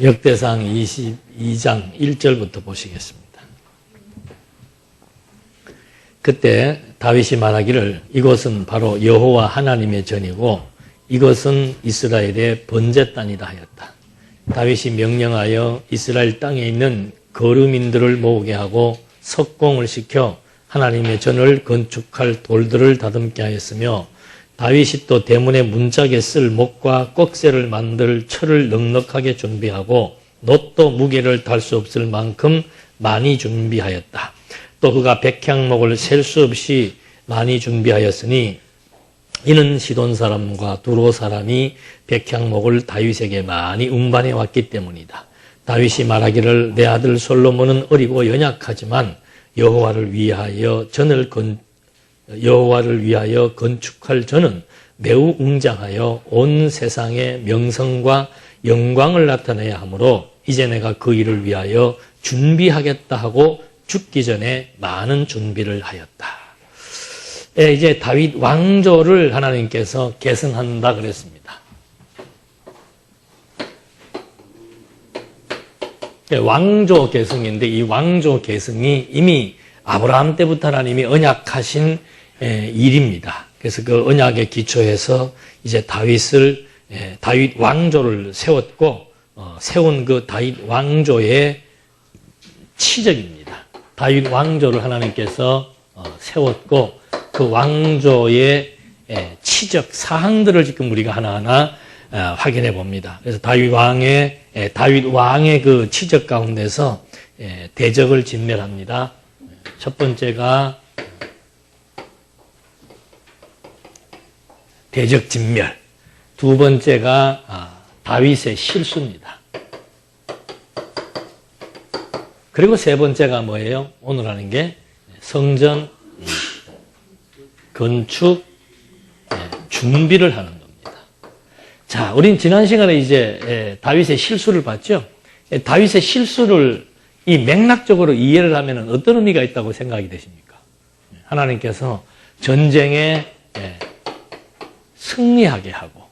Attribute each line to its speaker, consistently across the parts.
Speaker 1: 역대상 22장 1절부터 보시겠습니다. 그때 다윗이 말하기를 이곳은 바로 여호와 하나님의 전이고 이것은 이스라엘의 번제 땅이다 하였다. 다윗이 명령하여 이스라엘 땅에 있는 거류민들을 모으게 하고 석공을 시켜 하나님의 전을 건축할 돌들을 다듬게 하였으며 다윗이 또 대문의 문짝에 쓸 목과 꺽쇠를 만들 철을 넉넉하게 준비하고 놋도 무게를 달 수 없을 만큼 많이 준비하였다. 또 그가 백향목을 셀 수 없이 많이 준비하였으니 이는 시돈 사람과 두로 사람이 백향목을 다윗에게 많이 운반해 왔기 때문이다. 다윗이 말하기를 내 아들 솔로몬은 어리고 연약하지만 여호와를 위하여 건축할 전은 매우 웅장하여 온 세상에 명성과 영광을 나타내야 하므로 이제 내가 그 일을 위하여 준비하겠다 하고 죽기 전에 많은 준비를 하였다. 이제 다윗 왕조를 하나님께서 계승한다 그랬습니다. 왕조 계승인데 이 왕조 계승이 이미 아브라함 때부터 하나님이 언약하신 일입니다. 그래서 그 언약에 기초해서 이제 다윗 왕조를 세웠고 세운 그 다윗 왕조의 치적입니다. 다윗 왕조를 하나님께서 세웠고 그 왕조의 치적 사항들을 지금 우리가 하나하나 확인해 봅니다. 그래서 다윗 왕의 그 치적 가운데서 대적을 진멸합니다. 첫 번째가 대적 진멸, 두 번째가 다윗의 실수입니다. 그리고 세 번째가 뭐예요? 오늘 하는 게 성전 건축 준비를 하는 겁니다. 자, 우린 지난 시간에 이제 다윗의 실수를 봤죠? 다윗의 실수를 이 맥락적으로 이해를 하면 어떤 의미가 있다고 생각이 되십니까? 하나님께서 전쟁에 승리하게 하고,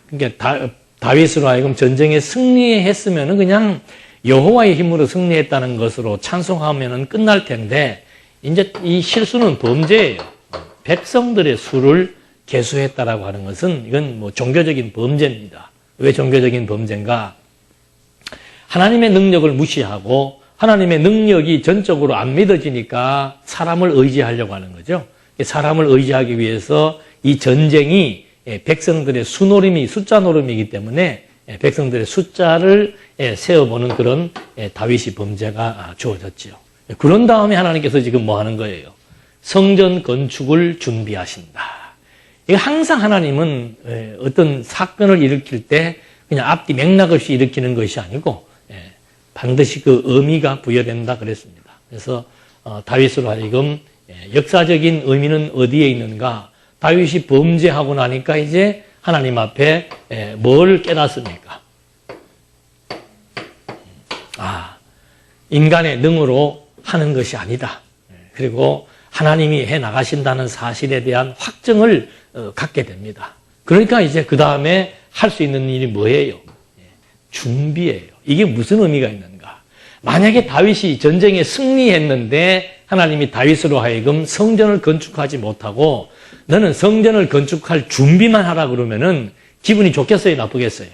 Speaker 1: 그러니까 다윗으로 하여금 전쟁에 승리했으면 그냥 여호와의 힘으로 승리했다는 것으로 찬송하면 끝날 텐데, 이제 이 실수는 범죄예요. 백성들의 수를 계수했다라고 하는 것은 이건 뭐 종교적인 범죄입니다. 왜 종교적인 범죄인가? 하나님의 능력을 무시하고 하나님의 능력이 전적으로 안 믿어지니까 사람을 의지하려고 하는 거죠. 사람을 의지하기 위해서 이 전쟁이 백성들의 수노름이 숫자 노름이기 때문에 백성들의 숫자를 세어보는 그런 다윗이 범죄가 주어졌죠. 그런 다음에 하나님께서 지금 뭐 하는 거예요? 성전 건축을 준비하신다. 이거 항상 하나님은 어떤 사건을 일으킬 때 그냥 앞뒤 맥락 없이 일으키는 것이 아니고 반드시 그 의미가 부여된다 그랬습니다. 그래서 다윗으로 하여금 역사적인 의미는 어디에 있는가? 다윗이 범죄하고 나니까 이제 하나님 앞에 뭘 깨닫습니까? 인간의 능으로 하는 것이 아니다. 그리고 하나님이 해 나가신다는 사실에 대한 확증을 갖게 됩니다. 그러니까 이제 그 다음에 할 수 있는 일이 뭐예요? 준비예요. 이게 무슨 의미가 있는가? 만약에 다윗이 전쟁에 승리했는데 하나님이 다윗으로 하여금 성전을 건축하지 못하고 너는 성전을 건축할 준비만 하라 그러면은 기분이 좋겠어요? 나쁘겠어요?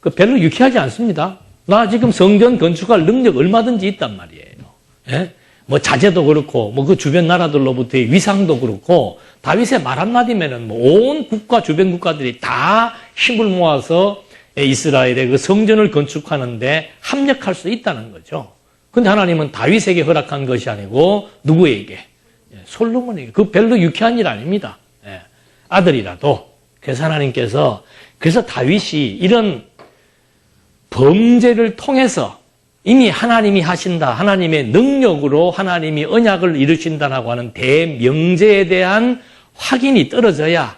Speaker 1: 그 별로 유쾌하지 않습니다. 나 지금 성전 건축할 능력 얼마든지 있단 말이에요. 예? 뭐 자재도 그렇고 뭐 그 주변 나라들로부터의 위상도 그렇고 다윗의 말 한마디면은 뭐 온 국가 주변 국가들이 다 힘을 모아서 이스라엘의 그 성전을 건축하는데 합력할 수 있다는 거죠. 근데 하나님은 다윗에게 허락한 것이 아니고 누구에게? 솔로몬에게. 그 별로 유쾌한 일 아닙니다. 아들이라도. 그래서 하나님께서 그래서 다윗이 이런 범죄를 통해서 이미 하나님이 하신다. 하나님의 능력으로 하나님이 언약을 이루신다라고 하는 대명제에 대한 확인이 떨어져야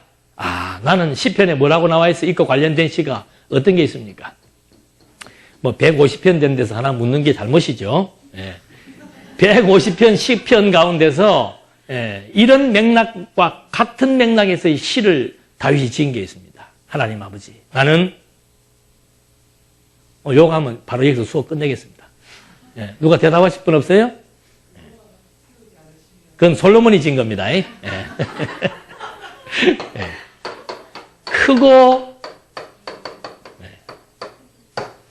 Speaker 1: 나는 시편에 뭐라고 나와 있어? 이거 관련된 시가 어떤 게 있습니까? 뭐 150편 된 데서 하나 묻는 게 잘못이죠. 150편 시편 가운데서 이런 맥락과 같은 맥락에서의 시를 다윗이 지은 게 있습니다. 하나님 아버지, 나는 욕하면 바로 여기서 수업 끝내겠습니다. 예, 누가 대답하실 분 없어요? 그건 솔로몬이 진 겁니다. 예. 예. 크고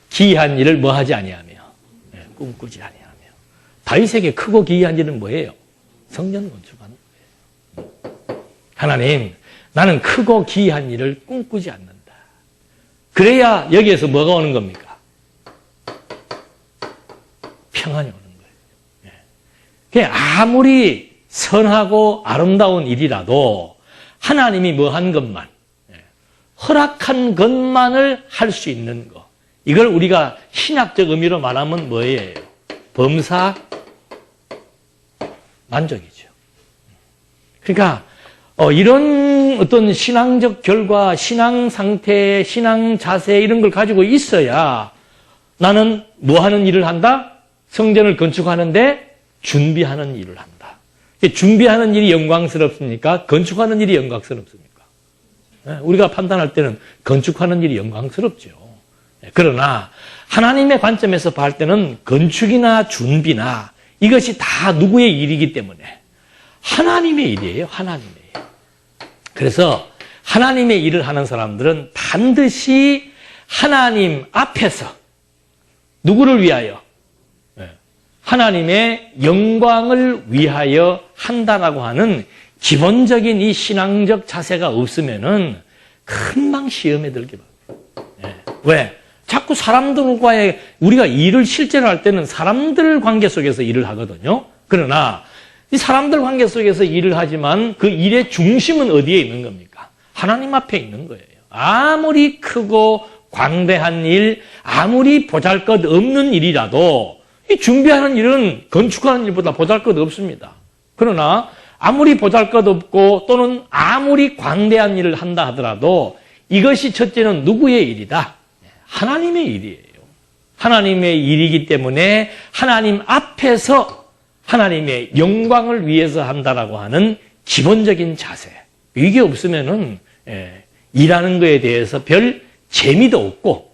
Speaker 1: 기이한 일을 뭐 하지 아니하며 꿈꾸지 아니하며. 다윗에게 크고 기이한 일은 뭐예요? 성전 건축하는 거예요. 하나님, 나는 크고 기이한 일을 꿈꾸지 않는다. 그래야 여기에서 뭐가 오는 겁니까? 평안이 오는 거예요. 그게 아무리 선하고 아름다운 일이라도 하나님이 뭐 한 것만, 허락한 것만을 할 수 있는 것. 이걸 우리가 신학적 의미로 말하면 뭐예요? 범사 만족이죠. 그러니까 이런 어떤 신앙적 결과, 신앙 상태, 신앙 자세 이런 걸 가지고 있어야 나는 뭐 하는 일을 한다? 성전을 건축하는데 준비하는 일을 한다. 준비하는 일이 영광스럽습니까? 건축하는 일이 영광스럽습니까? 우리가 판단할 때는 건축하는 일이 영광스럽죠. 그러나 하나님의 관점에서 볼 때는 건축이나 준비나 이것이 다 누구의 일이기 때문에 하나님의 일이에요. 하나님의 일. 그래서 하나님의 일을 하는 사람들은 반드시 하나님 앞에서 누구를 위하여? 하나님의 영광을 위하여 한다라고 하는 기본적인 이 신앙적 자세가 없으면은 금방 시험에 들게 됩니다. 왜? 자꾸 사람들과의 우리가 일을 실제로 할 때는 사람들 관계 속에서 일을 하거든요. 그러나 이 사람들 관계 속에서 일을 하지만 그 일의 중심은 어디에 있는 겁니까? 하나님 앞에 있는 거예요. 아무리 크고 광대한 일, 아무리 보잘것없는 일이라도 이 준비하는 일은 건축하는 일보다 보잘것없습니다. 그러나 아무리 보잘것없고 또는 아무리 광대한 일을 한다 하더라도 이것이 첫째는 누구의 일이다? 하나님의 일이에요. 하나님의 일이기 때문에 하나님 앞에서 하나님의 영광을 위해서 한다라고 하는 기본적인 자세. 이게 없으면은 일하는 거에 대해서 별 재미도 없고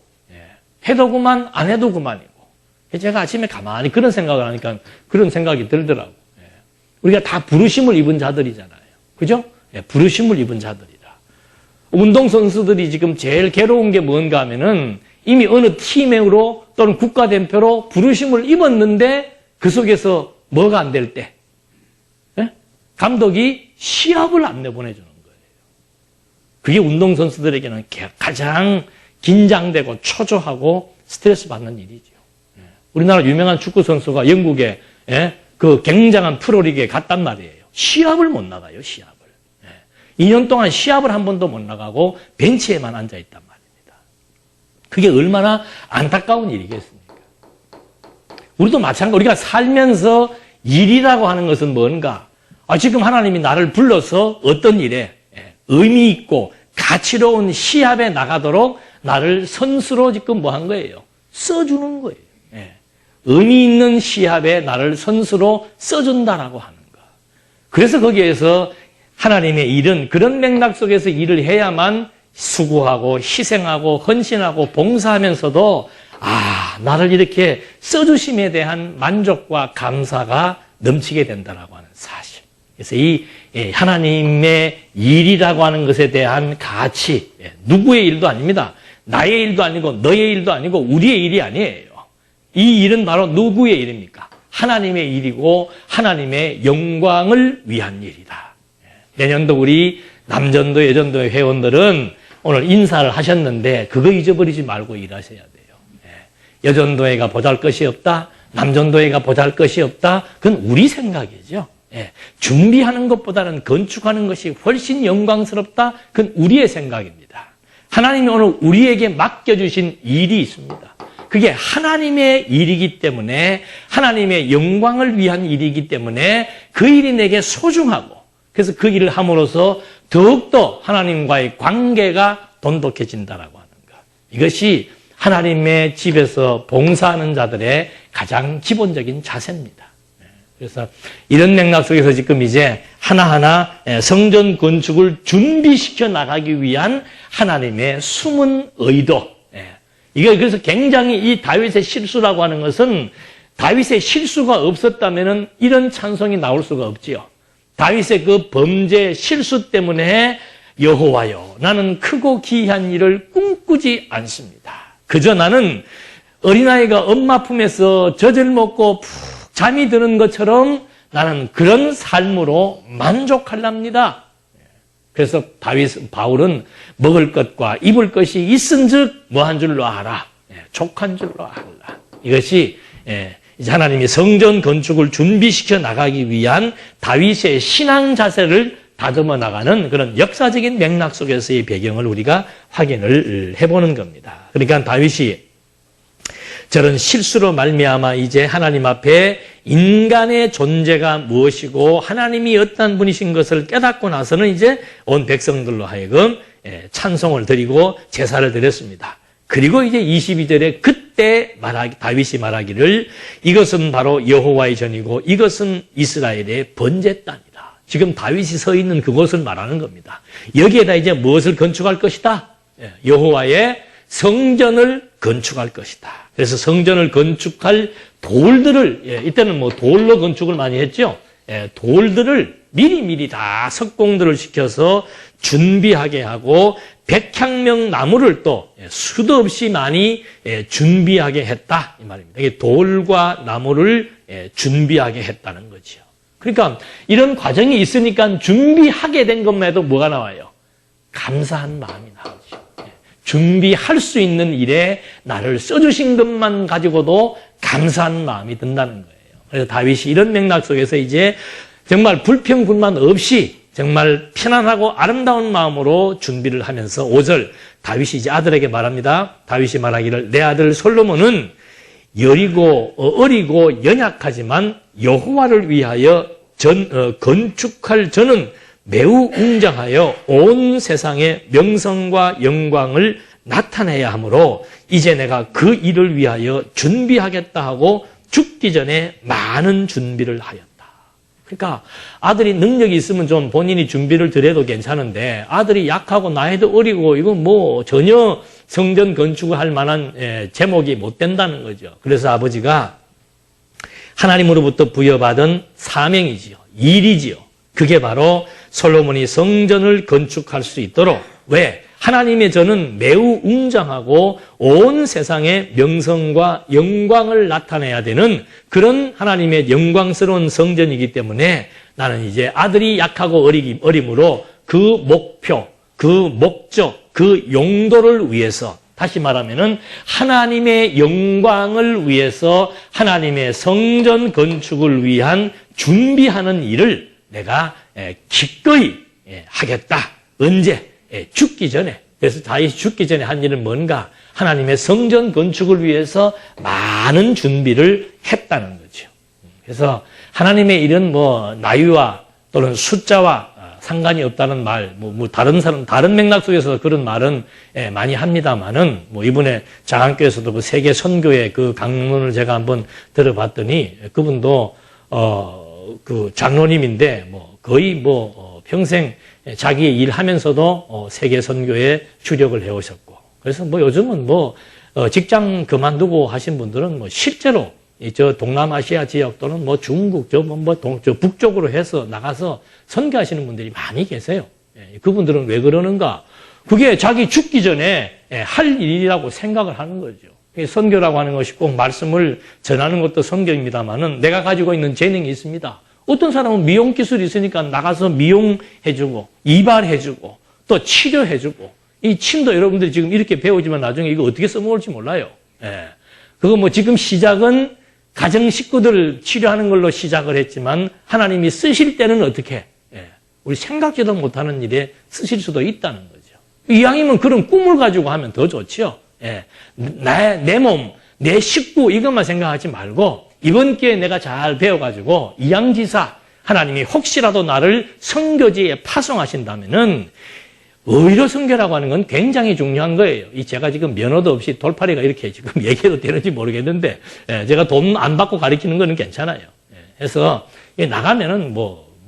Speaker 1: 해도 그만 안 해도 그만이고. 제가 아침에 가만히 그런 생각을 하니까 그런 생각이 들더라고요. 우리가 다 부르심을 입은 자들이잖아요. 그죠? 부르심을 입은 자들이다. 운동선수들이 지금 제일 괴로운 게 뭔가 하면은 이미 어느 팀으로 또는 국가대표로 부르심을 입었는데 그 속에서 뭐가 안 될 때 감독이 시합을 안 내보내주는 거예요. 그게 운동선수들에게는 가장 긴장되고 초조하고 스트레스 받는 일이죠. 우리나라 유명한 축구선수가 영국에 그 굉장한 프로리그에 갔단 말이에요. 시합을 못 나가요, 시합을. 2년 동안 시합을 한 번도 못 나가고 벤치에만 앉아있단 말입니다. 그게 얼마나 안타까운 일이겠습니까? 우리도 마찬가지로 우리가 살면서 일이라고 하는 것은 뭔가? 지금 하나님이 나를 불러서 어떤 일에 의미 있고 가치로운 시합에 나가도록 나를 선수로 지금 뭐 한 거예요? 써주는 거예요. 의미 있는 시합에 나를 선수로 써준다라고 하는 거. 그래서 거기에서 하나님의 일은 그런 맥락 속에서 일을 해야만 수고하고 희생하고 헌신하고 봉사하면서도 나를 이렇게 써주심에 대한 만족과 감사가 넘치게 된다라고 하는 사실. 그래서 이 하나님의 일이라고 하는 것에 대한 가치, 누구의 일도 아닙니다. 나의 일도 아니고 너의 일도 아니고 우리의 일이 아니에요. 이 일은 바로 누구의 일입니까? 하나님의 일이고 하나님의 영광을 위한 일이다. 내년도 우리 남전도 여전도의 회원들은 오늘 인사를 하셨는데 그거 잊어버리지 말고 일하셔야 돼요. 여전도회가 보잘것이 없다. 남전도회가 보잘것이 없다. 그건 우리 생각이죠. 준비하는 것보다는 건축하는 것이 훨씬 영광스럽다. 그건 우리의 생각입니다. 하나님이 오늘 우리에게 맡겨주신 일이 있습니다. 그게 하나님의 일이기 때문에 하나님의 영광을 위한 일이기 때문에 그 일이 내게 소중하고 그래서 그 일을 함으로써 더욱더 하나님과의 관계가 돈독해진다라고 하는 것. 이것이 하나님의 집에서 봉사하는 자들의 가장 기본적인 자세입니다. 그래서 이런 맥락 속에서 지금 이제 하나하나 성전 건축을 준비시켜 나가기 위한 하나님의 숨은 의도, 이게 그래서 굉장히 이 다윗의 실수라고 하는 것은 다윗의 실수가 없었다면은 이런 찬송이 나올 수가 없지요. 다윗의 그 범죄 실수 때문에 여호와여 나는 크고 기이한 일을 꿈꾸지 않습니다. 그저 나는 어린아이가 엄마 품에서 젖을 먹고 푹 잠이 드는 것처럼 나는 그런 삶으로 만족하랍니다. 그래서 바울은 먹을 것과 입을 것이 있은즉 뭐한 줄로 알아? 족한 줄로 알라. 이것이 이제 하나님이 성전 건축을 준비시켜 나가기 위한 다윗의 신앙 자세를 다듬어 나가는 그런 역사적인 맥락 속에서의 배경을 우리가 확인을 해보는 겁니다. 그러니까 다윗이 저런 실수로 말미암아 이제 하나님 앞에 인간의 존재가 무엇이고 하나님이 어떤 분이신 것을 깨닫고 나서는 이제 온 백성들로 하여금 찬송을 드리고 제사를 드렸습니다. 그리고 이제 22절에 그때 다윗이 말하기를 이것은 바로 여호와의 전이고 이것은 이스라엘의 번제 땅이다. 지금 다윗이 서 있는 그곳을 말하는 겁니다. 여기에다 이제 무엇을 건축할 것이다? 여호와의 성전을 건축할 것이다. 그래서 성전을 건축할 돌들을 이때는 뭐 돌로 건축을 많이 했죠. 돌들을 미리미리 다 석공들을 시켜서 준비하게 하고 백향명 나무를 또 수도 없이 많이 준비하게 했다 이 말입니다. 이게 돌과 나무를 준비하게 했다는 거죠. 그러니까 이런 과정이 있으니까 준비하게 된 것만해도 뭐가 나와요? 감사한 마음이 나오죠. 준비할 수 있는 일에 나를 써주신 것만 가지고도 감사한 마음이 든다는 거예요. 그래서 다윗이 이런 맥락 속에서 이제 정말 불평불만 없이 정말 편안하고 아름다운 마음으로 준비를 하면서 5절 다윗이 이제 아들에게 말합니다. 다윗이 말하기를 내 아들 솔로몬은 어리고 연약하지만 여호와를 위하여 건축할 저는 매우 웅장하여 온 세상의 명성과 영광을 나타내야 하므로 이제 내가 그 일을 위하여 준비하겠다 하고 죽기 전에 많은 준비를 하였다. 그러니까 아들이 능력이 있으면 좀 본인이 준비를 드려도 괜찮은데 아들이 약하고 나이도 어리고 이건 뭐 전혀 성전 건축을 할 만한 제목이 못 된다는 거죠. 그래서 아버지가 하나님으로부터 부여받은 사명이지요. 일이지요. 그게 바로 솔로몬이 성전을 건축할 수 있도록 왜? 하나님의 전은 매우 웅장하고 온 세상의 명성과 영광을 나타내야 되는 그런 하나님의 영광스러운 성전이기 때문에 나는 이제 아들이 약하고 어림으로 그 목표, 그 목적, 그 용도를 위해서 다시 말하면은 하나님의 영광을 위해서 하나님의 성전 건축을 위한 준비하는 일을 내가 기꺼이 하겠다. 언제? 죽기 전에. 그래서 다윗이 죽기 전에 한 일은 뭔가? 하나님의 성전 건축을 위해서 많은 준비를 했다는 거죠. 그래서 하나님의 일은 뭐 나이와 또는 숫자와 상관이 없다는 말, 다른 맥락 속에서 그런 말은 많이 합니다만은, 이번에 장안교에서도 그 세계 선교의 그 강론을 제가 한번 들어봤더니, 그분도, 그 장로님인데, 거의 평생 자기 일 하면서도 세계 선교에 주력을 해오셨고, 그래서 요즘은 직장 그만두고 하신 분들은 실제로 저 동남아시아 지역 또는 중국, 저 북쪽으로 해서 나가서 선교하시는 분들이 많이 계세요. 그분들은 왜 그러는가? 그게 자기 죽기 전에 할 일이라고 생각을 하는 거죠. 선교라고 하는 것이 꼭 말씀을 전하는 것도 선교입니다만은 내가 가지고 있는 재능이 있습니다. 어떤 사람은 미용 기술이 있으니까 나가서 미용해주고, 이발해주고, 또 치료해주고, 이 침도 여러분들이 지금 이렇게 배우지만 나중에 이거 어떻게 써먹을지 몰라요. 그거 지금 시작은 가정 식구들을 치료하는 걸로 시작을 했지만 하나님이 쓰실 때는 어떻게? 우리 생각지도 못하는 일에 쓰실 수도 있다는 거죠. 이왕이면 그런 꿈을 가지고 하면 더 좋지요. 내 몸, 내 식구 이것만 생각하지 말고 이번 기회에 내가 잘 배워가지고 이양지사 하나님이 혹시라도 나를 선교지에 파송하신다면은 의료 선교라고 하는 건 굉장히 중요한 거예요. 제가 지금 면허도 없이 돌팔이가 이렇게 지금 얘기해도 되는지 모르겠는데, 제가 돈 안 받고 가르치는 거는 괜찮아요. 그래서 나가면은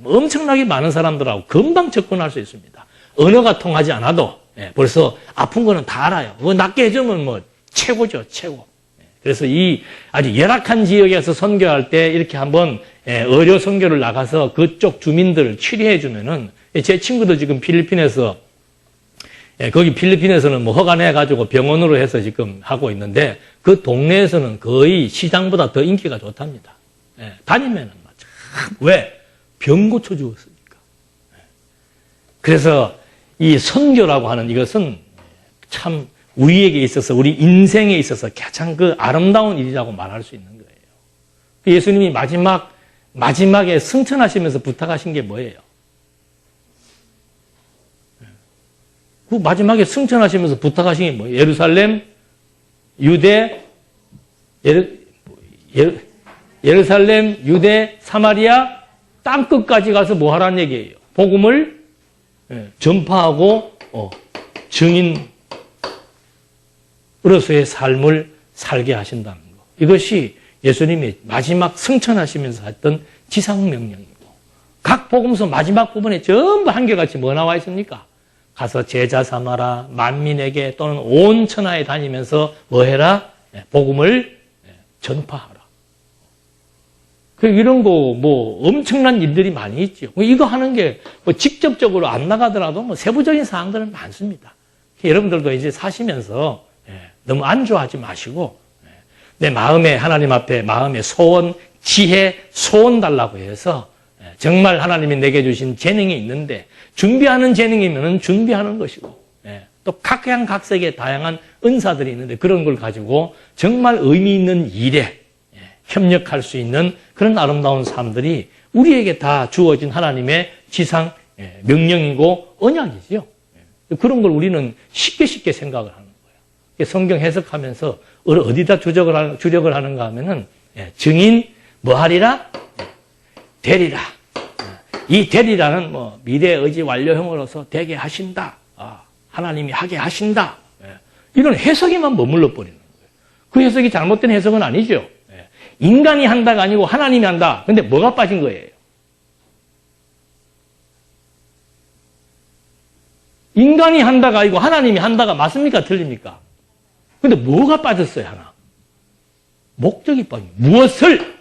Speaker 1: 엄청나게 많은 사람들하고 금방 접근할 수 있습니다. 언어가 통하지 않아도 벌써 아픈 거는 다 알아요. 그거 낫게 해주면 최고죠, 최고. 그래서 이 아주 열악한 지역에서 선교할 때 이렇게 한번 의료 선교를 나가서 그쪽 주민들을 치료해 주면은, 제 친구도 지금 필리핀에서, 거기 필리핀에서는 뭐 허가내가지고 병원으로 해서 지금 하고 있는데, 그 동네에서는 거의 시장보다 더 인기가 좋답니다. 다니면은 맞죠. 왜? 병 고쳐 주었으니까. 그래서 이 선교라고 하는 이것은 참 우리에게 있어서, 우리 인생에 있어서 가장 그 아름다운 일이라고 말할 수 있는 거예요. 예수님이 마지막에 승천하시면서 부탁하신 게 뭐예요? 그 마지막에 승천하시면서 부탁하신 게 뭐예요? 예루살렘, 유대, 예루살렘, 유대, 사마리아, 땅끝까지 가서 뭐 하라는 얘기예요? 복음을 전파하고 증인으로서의 삶을 살게 하신다는 거. 이것이 예수님이 마지막 승천하시면서 했던 지상명령이고, 각 복음서 마지막 부분에 전부 한결같이 뭐 나와 있습니까? 가서 제자 삼아라, 만민에게 또는 온 천하에 다니면서 뭐 해라? 복음을 전파하라. 이런 거, 뭐, 엄청난 일들이 많이 있죠. 이거 하는 게, 뭐, 직접적으로 안 나가더라도, 뭐, 세부적인 사항들은 많습니다. 여러분들도 이제 사시면서, 너무 안주하지 마시고, 내 마음에, 하나님 앞에 마음의 소원, 지혜, 소원 달라고 해서, 정말 하나님이 내게 주신 재능이 있는데, 준비하는 재능이면 준비하는 것이고, 또 각양각색의 다양한 은사들이 있는데, 그런 걸 가지고 정말 의미 있는 일에 협력할 수 있는 그런 아름다운 삶들이 우리에게 다 주어진 하나님의 지상 명령이고 언약이죠. 그런 걸 우리는 쉽게 생각을 하는 거예요. 성경 해석하면서 어디다 주력을 하는가 하면은, 증인 뭐 하리라? 되리라. 이 되리라는 뭐 미래 의지 완료형으로서 되게 하신다. 하나님이 하게 하신다. 이런 해석에만 머물러 버리는 거예요. 그 해석이 잘못된 해석은 아니죠. 인간이 한다가 아니고 하나님이 한다. 근데 뭐가 빠진 거예요? 인간이 한다가 아니고 하나님이 한다가 맞습니까? 틀립니까? 근데 뭐가 빠졌어요, 하나? 목적이 빠진 거예요. 무엇을?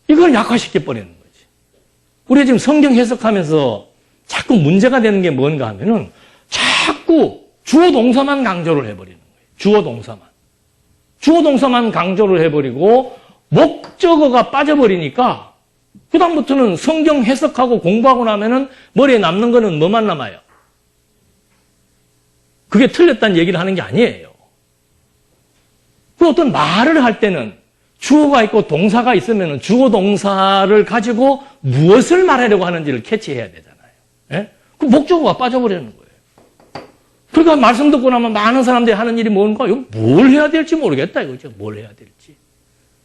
Speaker 1: 이걸 약화시켜버리는 거지. 우리가 지금 성경 해석하면서 자꾸 문제가 되는 게 뭔가 하면은 자꾸 주어 동사만 강조를 해버리는 거예요. 주어 동사만 강조를 해버리고 목적어가 빠져버리니까 그다음부터는 성경 해석하고 공부하고 나면은 머리에 남는 거는 뭐만 남아요? 그게 틀렸다는 얘기를 하는 게 아니에요. 그 어떤 말을 할 때는 주어가 있고 동사가 있으면은 주어 동사를 가지고 무엇을 말하려고 하는지를 캐치해야 되잖아요. 그 목적어가 빠져버리는 거예요. 그러니까 말씀 듣고 나면 많은 사람들이 하는 일이 뭔가, 이거 뭘 해야 될지 모르겠다, 이거죠. 뭘 해야 될지.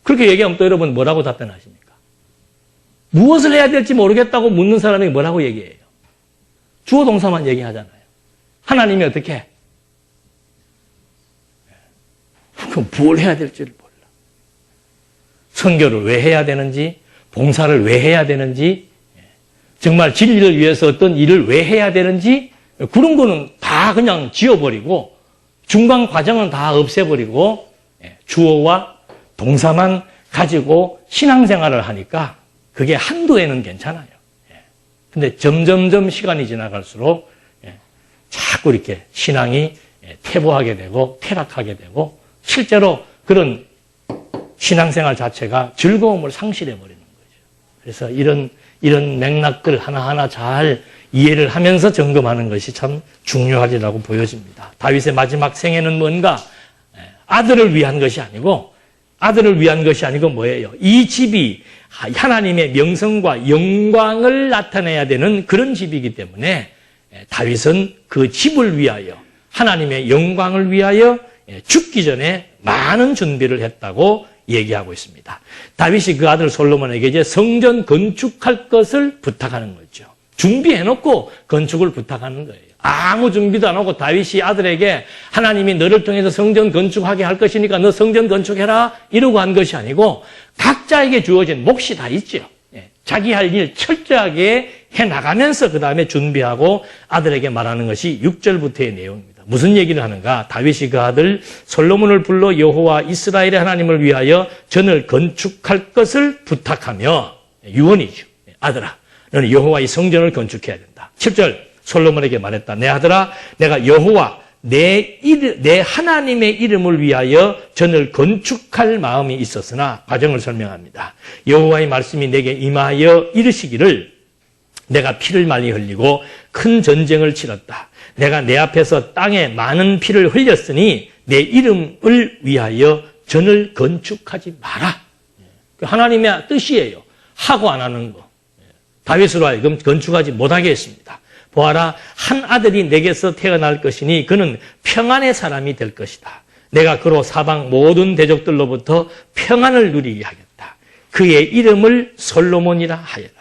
Speaker 1: 그렇게 얘기하면 또 여러분 뭐라고 답변하십니까? 무엇을 해야 될지 모르겠다고 묻는 사람이 뭐라고 얘기해요? 주어 동사만 얘기하잖아요. 하나님이 어떻게? 그럼 뭘 해야 될지를 몰라. 선교를 왜 해야 되는지, 봉사를 왜 해야 되는지, 정말 진리를 위해서 어떤 일을 왜 해야 되는지, 그런 거는 다 그냥 지워버리고 중간 과정은 다 없애버리고 주어와 동사만 가지고 신앙생활을 하니까 그게 한도에는 괜찮아요. 근데 점점점 시간이 지나갈수록 자꾸 이렇게 신앙이 퇴보하게 되고 퇴락하게 되고 실제로 그런 신앙생활 자체가 즐거움을 상실해버리는 거죠. 그래서 이런 맥락들 하나하나 잘 이해를 하면서 점검하는 것이 참 중요하리라고 보여집니다. 다윗의 마지막 생애는 뭔가? 아들을 위한 것이 아니고 뭐예요? 이 집이 하나님의 명성과 영광을 나타내야 되는 그런 집이기 때문에 다윗은 그 집을 위하여, 하나님의 영광을 위하여 죽기 전에 많은 준비를 했다고 얘기하고 있습니다. 다윗이 그 아들 솔로몬에게 이제 성전 건축할 것을 부탁하는 거죠. 준비해놓고 건축을 부탁하는 거예요. 아무 준비도 안 하고 다윗이 아들에게 하나님이 너를 통해서 성전 건축하게 할 것이니까 너 성전 건축해라 이러고 한 것이 아니고 각자에게 주어진 몫이 다 있죠. 자기 할 일 철저하게 해나가면서 그 다음에 준비하고 아들에게 말하는 것이 6절부터의 내용입니다. 무슨 얘기를 하는가? 다윗이 그 아들 솔로몬을 불러 여호와 이스라엘의 하나님을 위하여 전을 건축할 것을 부탁하며, 유언이죠. 아들아, 너는 여호와의 성전을 건축해야 된다. 7절 솔로몬에게 말했다. 내 아들아, 내가 여호와 내 하나님의 이름을 위하여 전을 건축할 마음이 있었으나, 과정을 설명합니다. 여호와의 말씀이 내게 임하여 이르시기를 내가 피를 많이 흘리고 큰 전쟁을 치렀다. 내가 내 앞에서 땅에 많은 피를 흘렸으니 내 이름을 위하여 전을 건축하지 마라. 하나님의 뜻이에요. 하고 안 하는 거. 다윗으로 하여금 건축하지 못하게 했습니다. 보아라, 한 아들이 내게서 태어날 것이니 그는 평안의 사람이 될 것이다. 내가 그로 사방 모든 대적들로부터 평안을 누리게 하겠다. 그의 이름을 솔로몬이라 하여라.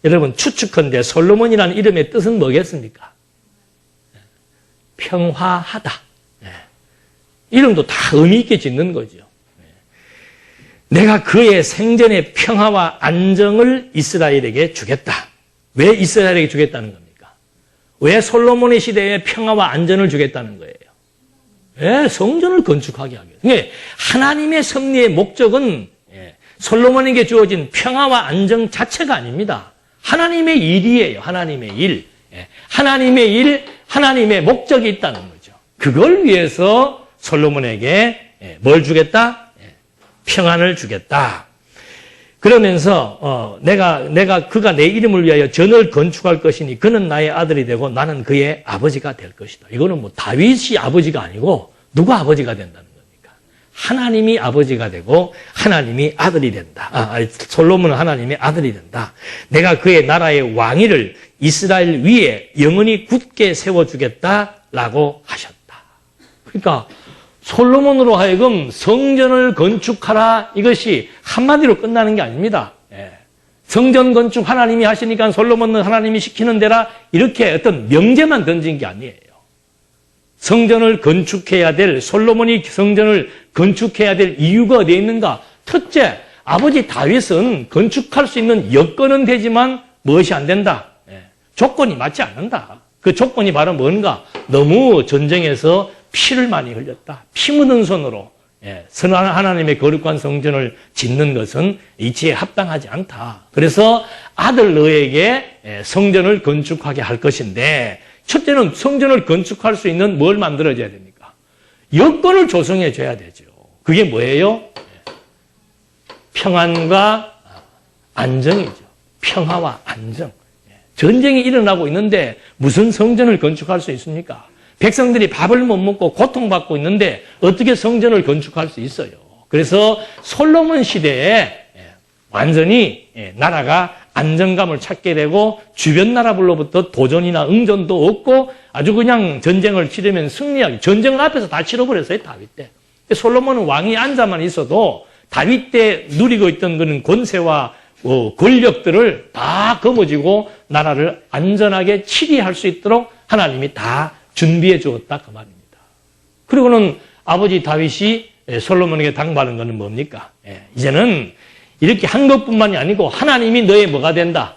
Speaker 1: 여러분, 추측컨대 솔로몬이라는 이름의 뜻은 뭐겠습니까? 평화하다. 이름도 다 의미 있게 짓는 거죠. 내가 그의 생전의 평화와 안정을 이스라엘에게 주겠다. 왜 이스라엘에게 주겠다는 겁니까? 왜 솔로몬의 시대에 평화와 안전을 주겠다는 거예요? 왜 성전을 건축하게 하겠어요? 그러니까 하나님의 섭리의 목적은 솔로몬에게 주어진 평화와 안정 자체가 아닙니다. 하나님의 일이에요. 하나님의 일. 하나님의 일, 하나님의 목적이 있다는 거죠. 그걸 위해서 솔로몬에게 뭘 주겠다? 평안을 주겠다. 그러면서 그가 내 이름을 위하여 전을 건축할 것이니 그는 나의 아들이 되고 나는 그의 아버지가 될 것이다. 이거는 뭐 다윗이 아버지가 아니고 누가 아버지가 된다는 겁니까? 하나님이 아버지가 되고 하나님이 아들이 된다. 솔로몬은 하나님의 아들이 된다. 내가 그의 나라의 왕위를 이스라엘 위에 영원히 굳게 세워주겠다라고 하셨다. 그러니까 솔로몬으로 하여금 성전을 건축하라, 이것이 한마디로 끝나는 게 아닙니다. 성전 건축 하나님이 하시니까 솔로몬은 하나님이 시키는 대라, 이렇게 어떤 명제만 던진 게 아니에요. 성전을 건축해야 될, 솔로몬이 성전을 건축해야 될 이유가 어디에 있는가? 첫째, 아버지 다윗은 건축할 수 있는 여건은 되지만 무엇이 안 된다? 조건이 맞지 않는다. 그 조건이 바로 뭔가? 너무 전쟁에서 피를 많이 흘렸다. 피 묻은 손으로 선한 하나님의 거룩한 성전을 짓는 것은 이치에 합당하지 않다. 그래서 아들 너에게 성전을 건축하게 할 것인데, 첫째는 성전을 건축할 수 있는 뭘 만들어줘야 됩니까? 여건을 조성해 줘야 되죠. 그게 뭐예요? 평안과 안정이죠. 평화와 안정. 전쟁이 일어나고 있는데 무슨 성전을 건축할 수 있습니까? 백성들이 밥을 못 먹고 고통받고 있는데 어떻게 성전을 건축할 수 있어요? 그래서 솔로몬 시대에 완전히 나라가 안정감을 찾게 되고 주변 나라들로부터 도전이나 응전도 없고 아주 그냥 전쟁을 치르면 승리하게, 전쟁을 앞에서 다 치러버렸어요, 다윗 때. 솔로몬은 왕이 앉아만 있어도 다윗 때 누리고 있던 그런 권세와 권력들을 다 거머쥐고 나라를 안전하게 치리할 수 있도록 하나님이 다 준비해 주었다, 그 말입니다. 그리고는 아버지 다윗이 솔로몬에게 당부하는 것은 뭡니까? 이제는 이렇게 한 것뿐만이 아니고 하나님이 너의 뭐가 된다?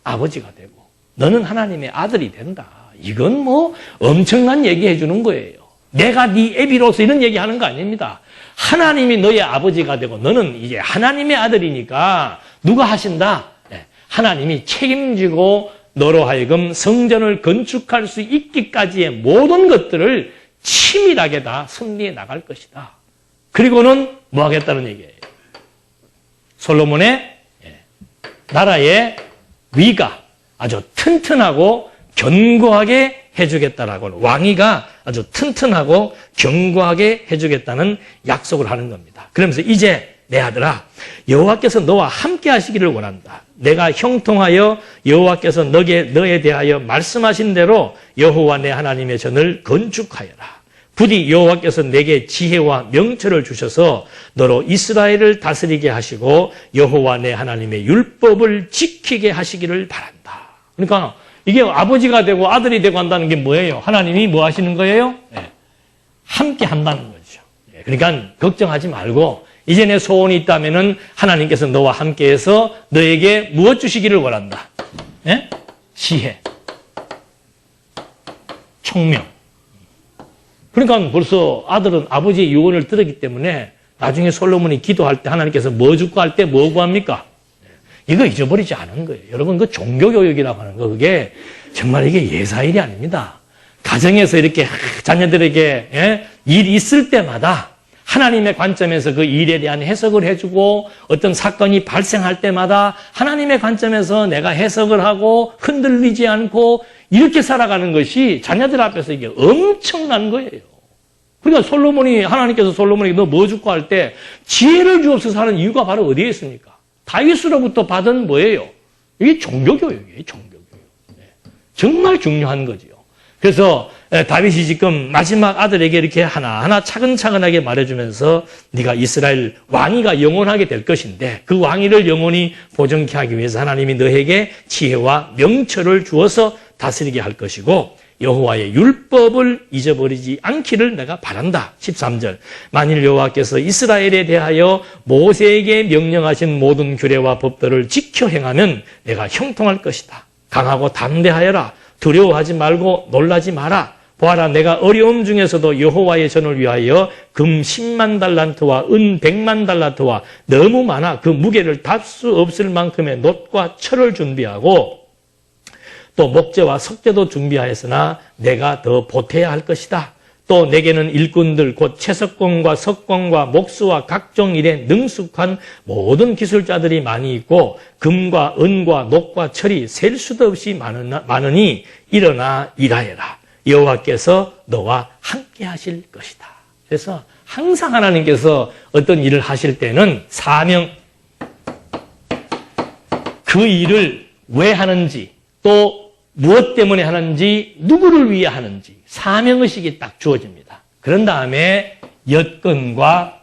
Speaker 1: 아버지가 되고 너는 하나님의 아들이 된다. 이건 뭐 엄청난 얘기해 주는 거예요. 내가 네 애비로서 이런 얘기하는 거 아닙니다. 하나님이 너의 아버지가 되고 너는 이제 하나님의 아들이니까 누가 하신다? 하나님이 책임지고 너로 하여금 성전을 건축할 수 있기까지의 모든 것들을 치밀하게 다 승리해 나갈 것이다. 그리고는 뭐 하겠다는 얘기예요? 솔로몬의 나라의 위가 아주 튼튼하고 견고하게 해주겠다라고, 왕위가 아주 튼튼하고 견고하게 해주겠다는 약속을 하는 겁니다. 그러면서 이제 내 아들아, 여호와께서 너와 함께 하시기를 원한다. 내가 형통하여 여호와께서 너에 대하여 말씀하신 대로 여호와 내 하나님의 전을 건축하여라. 부디 여호와께서 내게 지혜와 명철을 주셔서 너로 이스라엘을 다스리게 하시고 여호와 내 하나님의 율법을 지키게 하시기를 바란다. 그러니까 이게 아버지가 되고 아들이 되고 한다는 게 뭐예요? 하나님이 뭐 하시는 거예요? 함께 한다는 거죠. 그러니까 걱정하지 말고 이제 내 소원이 있다면은 하나님께서 너와 함께해서 너에게 무엇 주시기를 원한다? 지혜, 총명, 그러니까 벌써 아들은 아버지의 유언을 들었기 때문에 나중에 솔로몬이 기도할 때 하나님께서 뭐 줄까 할 때 뭐 구합니까? 이거 잊어버리지 않은 거예요. 여러분, 그 종교교육이라고 하는 거, 그게 정말 이게 예사일이 아닙니다. 가정에서 이렇게 자녀들에게 일이 있을 때마다 하나님의 관점에서 그 일에 대한 해석을 해주고 어떤 사건이 발생할 때마다 하나님의 관점에서 내가 해석을 하고 흔들리지 않고 이렇게 살아가는 것이 자녀들 앞에서 이게 엄청난 거예요. 그러니까 하나님께서 솔로몬에게 너 뭐 줄까 할 때 지혜를 주옵소서 하는 이유가 바로 어디에 있습니까? 다윗으로부터 받은 뭐예요? 이게 종교교육이에요, 종교교육. 정말 중요한 거지요. 그래서 다윗이 지금 마지막 아들에게 이렇게 하나하나 차근차근하게 말해주면서 네가 이스라엘 왕위가 영원하게 될 것인데 그 왕위를 영원히 보존케 하기 위해서 하나님이 너에게 지혜와 명철을 주어서 다스리게 할 것이고 여호와의 율법을 잊어버리지 않기를 내가 바란다. 13절. 만일 여호와께서 이스라엘에 대하여 모세에게 명령하신 모든 규례와 법도를 지켜 행하면 내가 형통할 것이다. 강하고 담대하여라. 두려워하지 말고 놀라지 마라. 보아라, 내가 어려움 중에서도 여호와의 전을 위하여 금 10만 달란트와 은 100만 달란트와 너무 많아 그 무게를 달 수 없을 만큼의 놋과 철을 준비하고 또 목재와 석재도 준비하였으나 내가 더 보태야 할 것이다. 또 내게는 일꾼들 곧 채석공과 석공과 목수와 각종 일에 능숙한 모든 기술자들이 많이 있고 금과 은과 녹과 철이 셀 수도 없이 많으니 일어나 일하여라. 여호와께서 너와 함께 하실 것이다. 그래서 항상 하나님께서 어떤 일을 하실 때는 사명, 그 일을 왜 하는지 또 무엇 때문에 하는지 누구를 위해 하는지 사명의식이 딱 주어집니다. 그런 다음에 여건과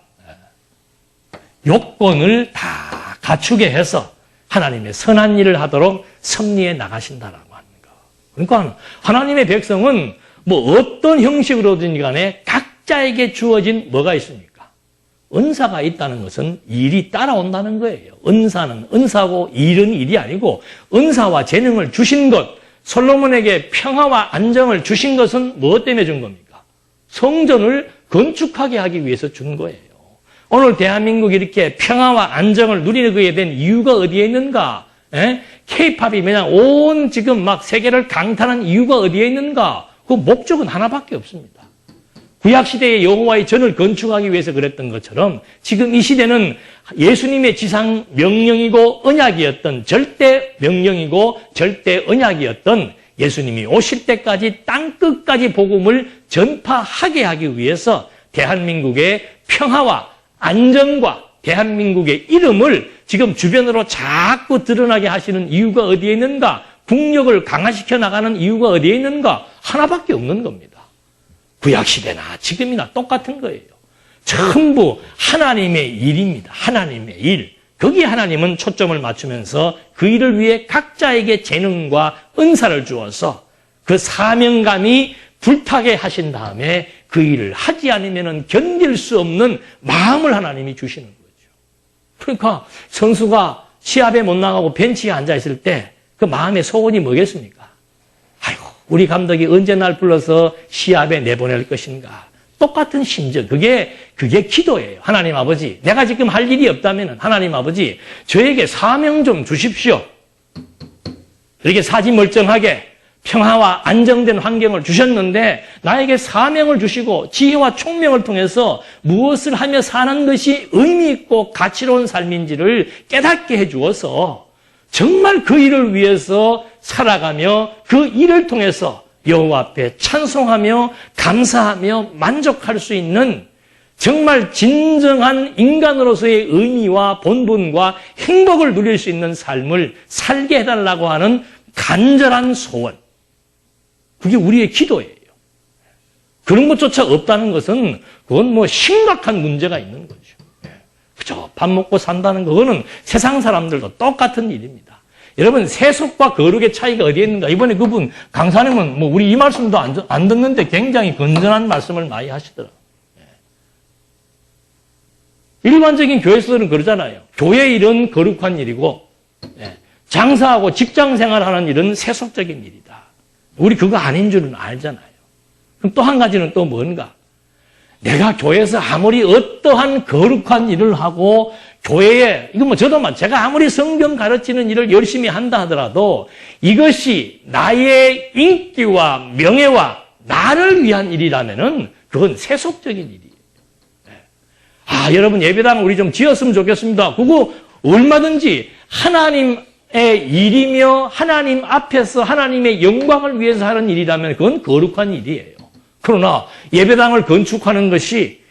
Speaker 1: 요건을 다 갖추게 해서 하나님의 선한 일을 하도록 섭리해 나가신다라고 하는 거. 그러니까 하나님의 백성은 뭐 어떤 형식으로든지 간에 각자에게 주어진 뭐가 있습니까? 은사가 있다는 것은 일이 따라온다는 거예요. 은사는 은사고 일은 일이 아니고 은사와 재능을 주신 것, 솔로몬에게 평화와 안정을 주신 것은 무엇 때문에 준 겁니까? 성전을 건축하게 하기 위해서 준 거예요. 오늘 대한민국이 이렇게 평화와 안정을 누리게 된 이유가 어디에 있는가? K-팝이 그냥 온 지금 막 세계를 강타하는 이유가 어디에 있는가? 그 목적은 하나밖에 없습니다. 구약시대에 여호와의 전을 건축하기 위해서 그랬던 것처럼 지금 이 시대는 예수님의 지상 명령이고 언약이었던 절대 명령이고 절대 언약이었던 예수님이 오실 때까지 땅끝까지 복음을 전파하게 하기 위해서 대한민국의 평화와 안정과 대한민국의 이름을 지금 주변으로 자꾸 드러나게 하시는 이유가 어디에 있는가? 국력을 강화시켜 나가는 이유가 어디에 있는가? 하나밖에 없는 겁니다. 구약시대나 지금이나 똑같은 거예요. 전부 하나님의 일입니다. 하나님의 일. 거기에 하나님은 초점을 맞추면서 그 일을 위해 각자에게 재능과 은사를 주어서 그 사명감이 불타게 하신 다음에 그 일을 하지 않으면 견딜 수 없는 마음을 하나님이 주시는 거죠. 그러니까 선수가 시합에 못 나가고 벤치에 앉아있을 때 그 마음의 소원이 뭐겠습니까? 아이고, 우리 감독이 언제 날 불러서 시합에 내보낼 것인가. 똑같은 심정. 그게 기도예요. 하나님 아버지, 내가 지금 할 일이 없다면 하나님 아버지, 저에게 사명 좀 주십시오. 이렇게 사지멀쩡하게 평화와 안정된 환경을 주셨는데 나에게 사명을 주시고 지혜와 총명을 통해서 무엇을 하며 사는 것이 의미 있고 가치로운 삶인지를 깨닫게 해주어서 정말 그 일을 위해서 살아가며 그 일을 통해서 여호와 앞에 찬송하며 감사하며 만족할 수 있는 정말 진정한 인간으로서의 의미와 본분과 행복을 누릴 수 있는 삶을 살게 해달라고 하는 간절한 소원. 그게 우리의 기도예요. 그런 것조차 없다는 것은 그건 뭐 심각한 문제가 있는 거죠. 그죠? 밥 먹고 산다는 그거는 세상 사람들도 똑같은 일입니다. 여러분, 세속과 거룩의 차이가 어디에 있는가? 이번에 그분 강사님은 뭐 우리 이 말씀도 안 듣는데 굉장히 건전한 말씀을 많이 하시더라고요. 일반적인 교회에서는 그러잖아요. 교회 일은 거룩한 일이고 장사하고 직장 생활하는 일은 세속적인 일이다. 우리 그거 아닌 줄은 알잖아요. 그럼 또 한 가지는 또 뭔가? 내가 교회에서 아무리 어떠한 거룩한 일을 하고 교회에 제가 아무리 성경 가르치는 일을 열심히 한다 하더라도 이것이 나의 인기와 명예와 나를 위한 일이라면은 그건 세속적인 일이에요. 여러분 예배당 우리 좀 지었으면 좋겠습니다. 그거 얼마든지 하나님의 일이며 하나님 앞에서 하나님의 영광을 위해서 하는 일이라면 그건 거룩한 일이에요. 그러나 예배당을 건축하는 것이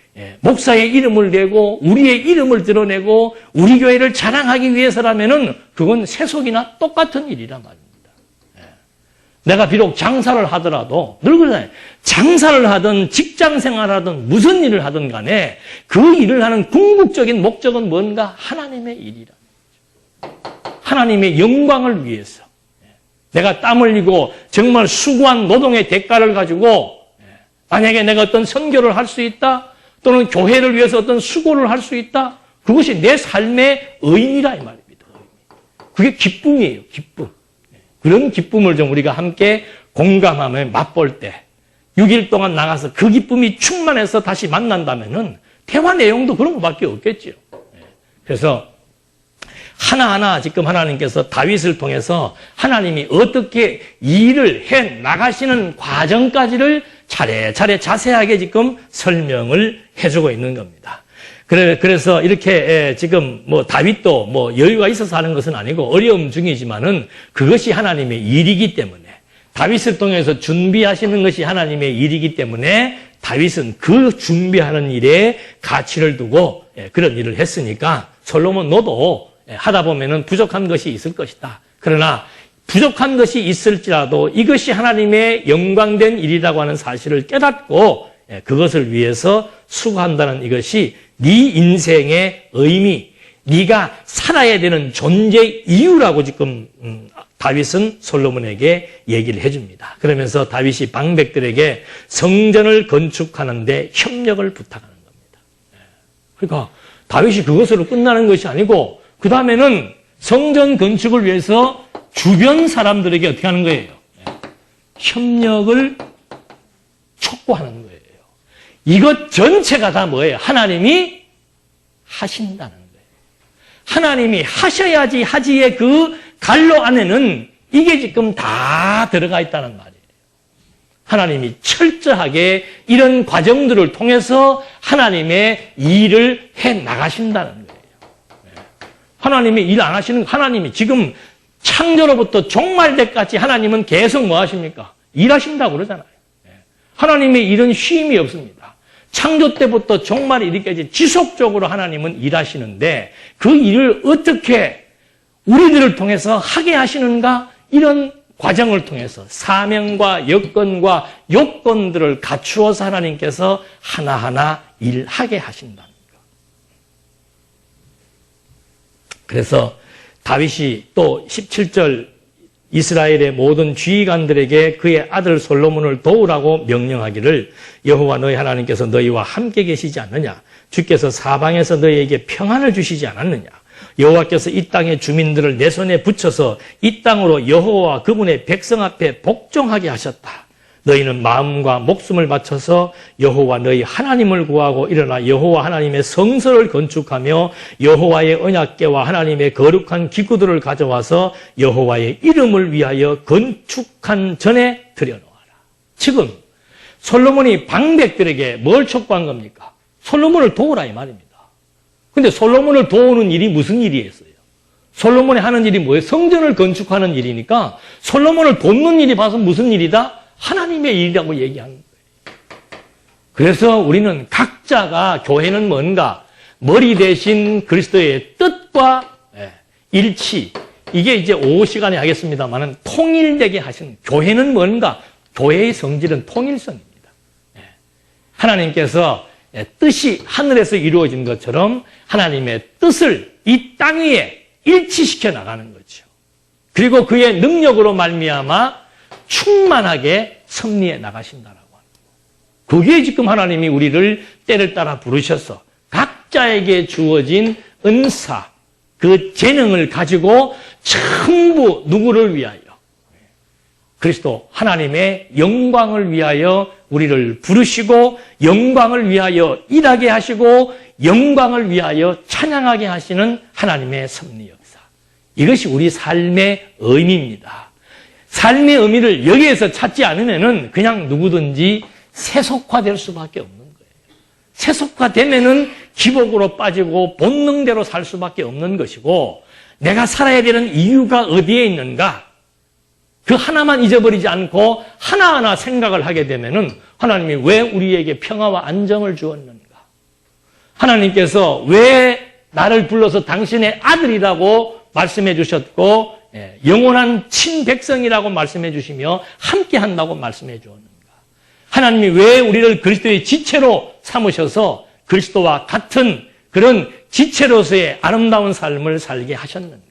Speaker 1: 목사의 이름을 내고 우리의 이름을 드러내고 우리 교회를 자랑하기 위해서라면은 그건 세속이나 똑같은 일이란 말입니다. 내가 비록 장사를 하더라도 늘 그러잖아요. 장사를 하든 직장 생활하든 무슨 일을 하든 간에 그 일을 하는 궁극적인 목적은 뭔가? 하나님의 일이라. 하나님의 영광을 위해서. 내가 땀 흘리고 정말 수고한 노동의 대가를 가지고 만약에 내가 어떤 선교를 할 수 있다 또는 교회를 위해서 어떤 수고를 할 수 있다 그것이 내 삶의 의미라 이 말입니다. 그게 기쁨이에요. 기쁨. 그런 기쁨을 좀 우리가 함께 공감하며 맛볼 때 6일 동안 나가서 그 기쁨이 충만해서 다시 만난다면은 대화 내용도 그런 것밖에 없겠죠. 그래서 하나하나 지금 하나님께서 다윗을 통해서 하나님이 어떻게 일을 해 나가시는 과정까지를 차례차례 자세하게 지금 설명을 해주고 있는 겁니다. 그래서 이렇게 지금 다윗도 여유가 있어서 하는 것은 아니고 어려움 중이지만은 그것이 하나님의 일이기 때문에 다윗을 통해서 준비하시는 것이 하나님의 일이기 때문에 다윗은 그 준비하는 일에 가치를 두고 그런 일을 했으니까 솔로몬 너도 하다 보면은 부족한 것이 있을 것이다. 그러나 부족한 것이 있을지라도 이것이 하나님의 영광된 일이라고 하는 사실을 깨닫고 그것을 위해서 수고한다는 이것이 네 인생의 의미, 네가 살아야 되는 존재 이유라고 지금 다윗은 솔로몬에게 얘기를 해줍니다. 그러면서 다윗이 방백들에게 성전을 건축하는데 협력을 부탁하는 겁니다. 그러니까 다윗이 그것으로 끝나는 것이 아니고 그 다음에는 성전 건축을 위해서 주변 사람들에게 어떻게 하는 거예요? 협력을 촉구하는 거예요. 이것 전체가 다 뭐예요? 하나님이 하신다는 거예요. 하나님이 하셔야지 하지의 그 갈로 안에는 이게 지금 다 들어가 있다는 말이에요. 하나님이 철저하게 이런 과정들을 통해서 하나님의 일을 해 나가신다는 거예요. 하나님이 일 안 하시는, 하나님이 지금 창조로부터 종말 때까지 하나님은 계속 뭐 하십니까? 일하신다고 그러잖아요. 하나님의 일은 쉼이 없습니다. 창조 때부터 종말이 이르기까지 지속적으로 하나님은 일하시는데 그 일을 어떻게 우리들을 통해서 하게 하시는가? 이런 과정을 통해서 사명과 여건과 요건들을 갖추어서 하나님께서 하나하나 일하게 하신다는 것. 그래서 다윗이 또 17절 이스라엘의 모든 지휘관들에게 그의 아들 솔로몬을 도우라고 명령하기를 여호와 너희 하나님께서 너희와 함께 계시지 않느냐? 주께서 사방에서 너희에게 평안을 주시지 않았느냐? 여호와께서 이 땅의 주민들을 내 손에 붙여서 이 땅으로 여호와와 그분의 백성 앞에 복종하게 하셨다. 너희는 마음과 목숨을 바쳐서 여호와 너희 하나님을 구하고 일어나 여호와 하나님의 성소를 건축하며 여호와의 언약궤와 하나님의 거룩한 기구들을 가져와서 여호와의 이름을 위하여 건축한 전에 들여놓아라. 지금 솔로몬이 방백들에게 뭘 촉구한 겁니까? 솔로몬을 도우라 이 말입니다. 근데 솔로몬을 도우는 일이 무슨 일이었어요? 솔로몬이 하는 일이 뭐예요? 성전을 건축하는 일이니까 솔로몬을 돕는 일이 봐서 무슨 일이다? 하나님의 일이라고 얘기하는 거예요. 그래서 우리는 각자가 교회는 뭔가 머리 대신 그리스도의 뜻과 일치, 이게 이제 오후 시간에 하겠습니다만은 통일되게 하신 교회는 뭔가 교회의 성질은 통일성입니다. 하나님께서 뜻이 하늘에서 이루어진 것처럼 하나님의 뜻을 이 땅 위에 일치시켜 나가는 거죠. 그리고 그의 능력으로 말미암아 충만하게 섭리해 나가신다라고 하는 거예요. 그게 지금 하나님이 우리를 때를 따라 부르셔서 각자에게 주어진 은사, 그 재능을 가지고 전부 누구를 위하여? 그리스도 하나님의 영광을 위하여 우리를 부르시고 영광을 위하여 일하게 하시고 영광을 위하여 찬양하게 하시는 하나님의 섭리 역사. 이것이 우리 삶의 의미입니다. 삶의 의미를 여기에서 찾지 않으면은 그냥 누구든지 세속화될 수밖에 없는 거예요. 세속화되면은 기복으로 빠지고 본능대로 살 수밖에 없는 것이고, 내가 살아야 되는 이유가 어디에 있는가? 그 하나만 잊어버리지 않고 하나하나 생각을 하게 되면은 하나님이 왜 우리에게 평화와 안정을 주었는가? 하나님께서 왜 나를 불러서 당신의 아들이라고 말씀해 주셨고 영원한 친백성이라고 말씀해 주시며 함께 한다고 말씀해 주었는가? 하나님이 왜 우리를 그리스도의 지체로 삼으셔서 그리스도와 같은 그런 지체로서의 아름다운 삶을 살게 하셨는가?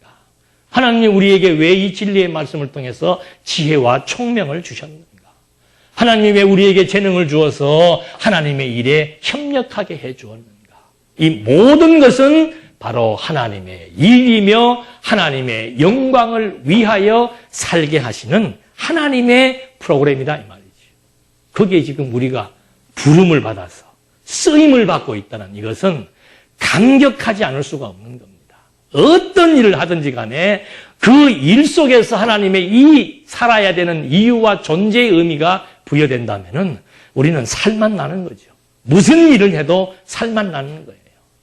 Speaker 1: 하나님이 우리에게 왜 이 진리의 말씀을 통해서 지혜와 총명을 주셨는가? 하나님이 왜 우리에게 재능을 주어서 하나님의 일에 협력하게 해 주었는가? 이 모든 것은 바로 하나님의 일이며 하나님의 영광을 위하여 살게 하시는 하나님의 프로그램이다 이 말이죠. 거기에 지금 우리가 부름을 받아서 쓰임을 받고 있다는 이것은 감격하지 않을 수가 없는 겁니다. 어떤 일을 하든지 간에 그 일 속에서 하나님의 이 살아야 되는 이유와 존재의 의미가 부여된다면은 우리는 살만 나는 거죠. 무슨 일을 해도 살만 나는 거예요.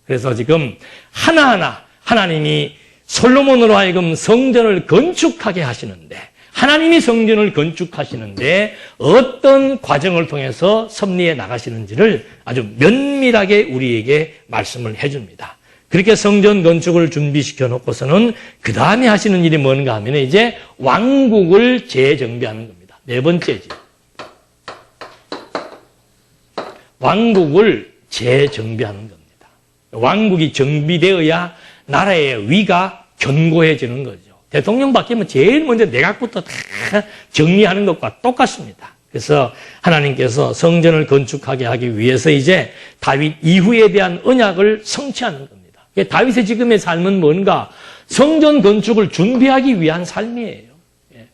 Speaker 1: 그래서 지금 하나하나 하나님이 솔로몬으로 하여금 성전을 건축하게 하시는데, 하나님이 성전을 건축하시는데 어떤 과정을 통해서 섭리해 나가시는지를 아주 면밀하게 우리에게 말씀을 해줍니다. 그렇게 성전 건축을 준비시켜 놓고서는 그 다음에 하시는 일이 뭔가 하면 이제 왕국을 재정비하는 겁니다. 네 번째지. 왕국을 재정비하는 겁니다. 왕국이 정비되어야 나라의 위가 견고해지는 거죠. 대통령 바뀌면 제일 먼저 내각부터 다 정리하는 것과 똑같습니다. 그래서 하나님께서 성전을 건축하게 하기 위해서 이제 다윗 이후에 대한 언약을 성취하는 겁니다. 다윗의 지금의 삶은 뭔가? 성전 건축을 준비하기 위한 삶이에요.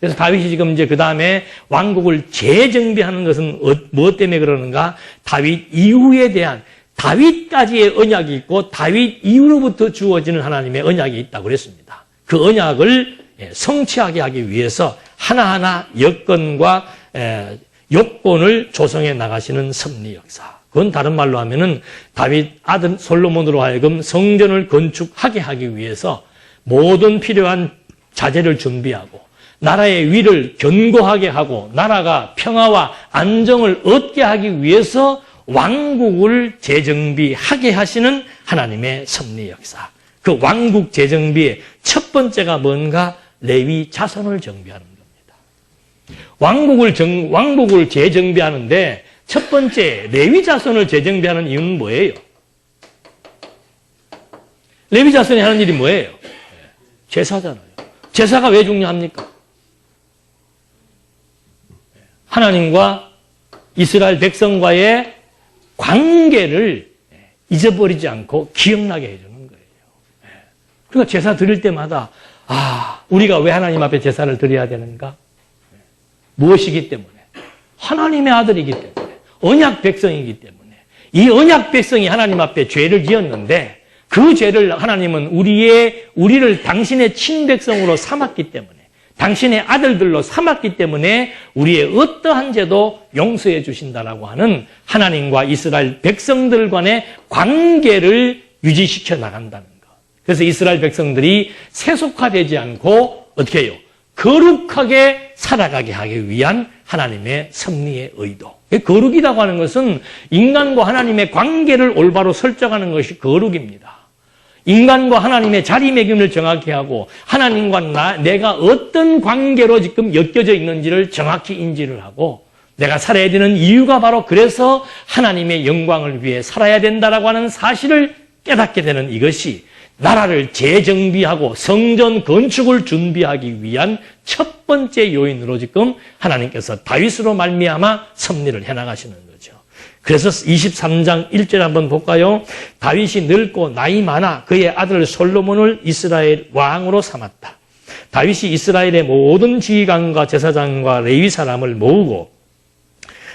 Speaker 1: 그래서 다윗이 지금 이제 그 다음에 왕국을 재정비하는 것은 무엇 때문에 그러는가? 다윗 이후에 대한 다윗까지의 언약이 있고 다윗 이후로부터 주어지는 하나님의 언약이 있다고 그랬습니다. 그 언약을 성취하게 하기 위해서 하나하나 여건과 요건을 조성해 나가시는 섭리 역사. 그건 다른 말로 하면은 다윗 아들 솔로몬으로 하여금 성전을 건축하게 하기 위해서 모든 필요한 자재를 준비하고 나라의 위를 견고하게 하고 나라가 평화와 안정을 얻게 하기 위해서 왕국을 재정비하게 하시는 하나님의 섭리 역사. 그 왕국 재정비의 첫 번째가 뭔가? 레위 자손을 정비하는 겁니다. 왕국을 재정비하는데 첫 번째 레위 자손을 재정비하는 이유는 뭐예요? 레위 자손이 하는 일이 뭐예요? 제사잖아요. 제사가 왜 중요합니까? 하나님과 이스라엘 백성과의 관계를 잊어버리지 않고 기억나게 해주는 거예요. 그러니까 제사 드릴 때마다 우리가 왜 하나님 앞에 제사를 드려야 되는가? 무엇이기 때문에? 하나님의 아들이기 때문에, 언약 백성이기 때문에. 이 언약 백성이 하나님 앞에 죄를 지었는데 그 죄를 하나님은 우리를 당신의 친백성으로 삼았기 때문에, 당신의 아들들로 삼았기 때문에 우리의 어떠한 죄도 용서해 주신다라고 하는 하나님과 이스라엘 백성들 간의 관계를 유지시켜 나간다는 것. 그래서 이스라엘 백성들이 세속화되지 않고 어떻게 해요? 거룩하게 살아가게 하기 위한 하나님의 섭리의 의도. 거룩이라고 하는 것은 인간과 하나님의 관계를 올바로 설정하는 것이 거룩입니다. 인간과 하나님의 자리매김을 정확히 하고 하나님과 내가 어떤 관계로 지금 엮여져 있는지를 정확히 인지를 하고 내가 살아야 되는 이유가 바로 그래서 하나님의 영광을 위해 살아야 된다라고 하는 사실을 깨닫게 되는 이것이 나라를 재정비하고 성전 건축을 준비하기 위한 첫 번째 요인으로 지금 하나님께서 다윗으로 말미암아 섭리를 해나가시는 거죠. 그래서 23장 1절 한번 볼까요? 다윗이 늙고 나이 많아 그의 아들 솔로몬을 이스라엘 왕으로 삼았다. 다윗이 이스라엘의 모든 지휘관과 제사장과 레위 사람을 모으고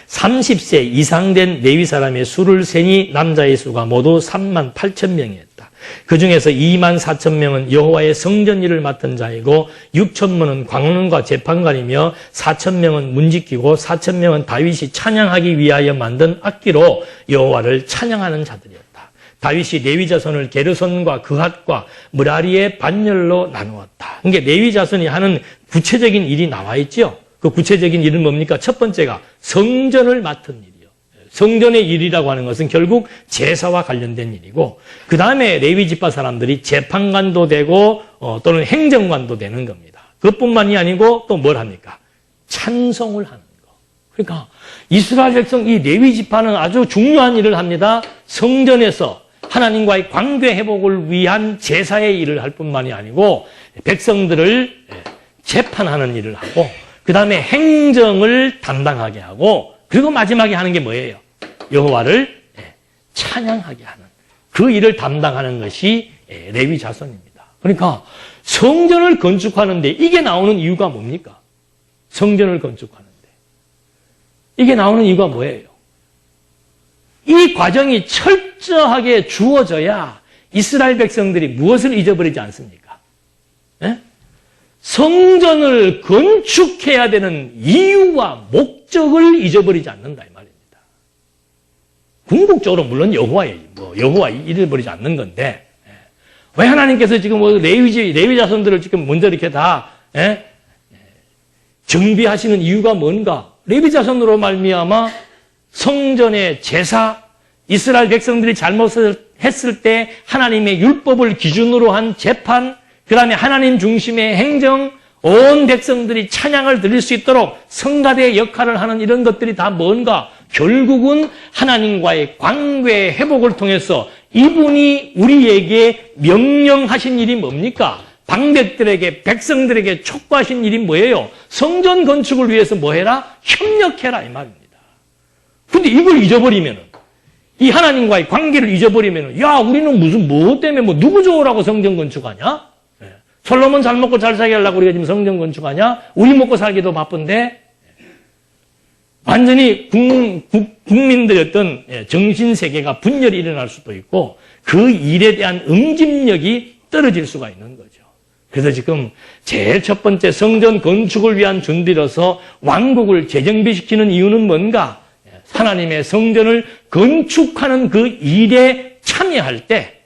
Speaker 1: 30세 이상 된 레위 사람의 수를 세니 남자의 수가 모두 3만 8천 명이었다. 그 중에서 2만 4천 명은 여호와의 성전 일을 맡은 자이고 6천 명은 광론과 재판관이며 4천 명은 문지키고 4천 명은 다윗이 찬양하기 위하여 만든 악기로 여호와를 찬양하는 자들이었다. 다윗이 레위 자손을 게르손과 그핫과 므라리의 반열로 나누었다. 그러니까 레위 자손이 하는 구체적인 일이 나와 있죠. 그 구체적인 일은 뭡니까? 첫 번째가 성전을 맡은 일이요. 성전의 일이라고 하는 것은 결국 제사와 관련된 일이고, 그 다음에 레위 지파 사람들이 재판관도 되고 또는 행정관도 되는 겁니다. 그것뿐만이 아니고 또 뭘 합니까? 찬송을 하는 거. 그러니까 이스라엘 백성 이 레위 지파는 아주 중요한 일을 합니다. 성전에서 하나님과의 관계 회복을 위한 제사의 일을 할 뿐만이 아니고 백성들을 재판하는 일을 하고, 그 다음에 행정을 담당하게 하고, 그리고 마지막에 하는 게 뭐예요? 여호와를 찬양하게 하는 그 일을 담당하는 것이 레위 자손입니다. 그러니까 성전을 건축하는데 이게 나오는 이유가 뭡니까? 성전을 건축하는데 이게 나오는 이유가 뭐예요? 이 과정이 철저하게 주어져야 이스라엘 백성들이 무엇을 잊어버리지 않습니까? 네? 성전을 건축해야 되는 이유와 목적을 잊어버리지 않는다 이 말입니다. 궁극적으로 물론 여호와 잃어버리지 않는 건데, 왜 하나님께서 지금 레위 자손들을 지금 먼저 이렇게 다 정비하시는 이유가 뭔가? 레위 자손으로 말미암아 성전의 제사, 이스라엘 백성들이 잘못을 했을 때 하나님의 율법을 기준으로 한 재판, 그 다음에 하나님 중심의 행정, 온 백성들이 찬양을 드릴 수 있도록 성가대의 역할을 하는 이런 것들이 다 뭔가? 결국은 하나님과의 관계 회복을 통해서 이분이 우리에게 명령하신 일이 뭡니까? 방백들에게, 백성들에게 촉구하신 일이 뭐예요? 성전 건축을 위해서 뭐 해라? 협력해라 이 말입니다. 근데 이걸 잊어버리면은, 이 하나님과의 관계를 잊어버리면은, 야, 우리는 무슨 뭐 때문에 누구 좋으라고 성전 건축하냐? 솔로몬 잘 먹고 잘 살게 하려고 우리가 지금 성전 건축하냐? 우리 먹고 살기도 바쁜데 완전히 국민들의 어떤 정신세계가 분열이 일어날 수도 있고 그 일에 대한 응집력이 떨어질 수가 있는 거죠. 그래서 지금 제일 첫 번째 성전 건축을 위한 준비로서 왕국을 재정비시키는 이유는 뭔가? 하나님의 성전을 건축하는 그 일에 참여할 때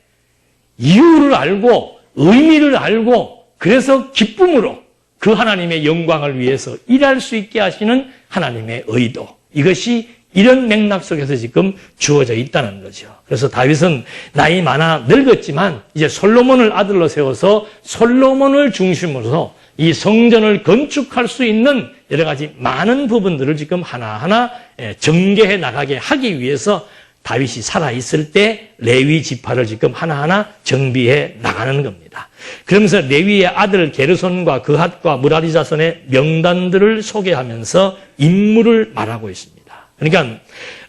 Speaker 1: 이유를 알고 의미를 알고 그래서 기쁨으로 그 하나님의 영광을 위해서 일할 수 있게 하시는 하나님의 의도, 이것이 이런 맥락 속에서 지금 주어져 있다는 거죠. 그래서 다윗은 나이 많아 늙었지만 이제 솔로몬을 아들로 세워서 솔로몬을 중심으로 이 성전을 건축할 수 있는 여러 가지 많은 부분들을 지금 하나하나 전개해 나가게 하기 위해서 다윗이 살아있을 때 레위 지파를 지금 하나하나 정비해 나가는 겁니다. 그러면서 레위의 아들 게르손과 그핫과 므라리 자손의 명단들을 소개하면서 임무를 말하고 있습니다. 그러니까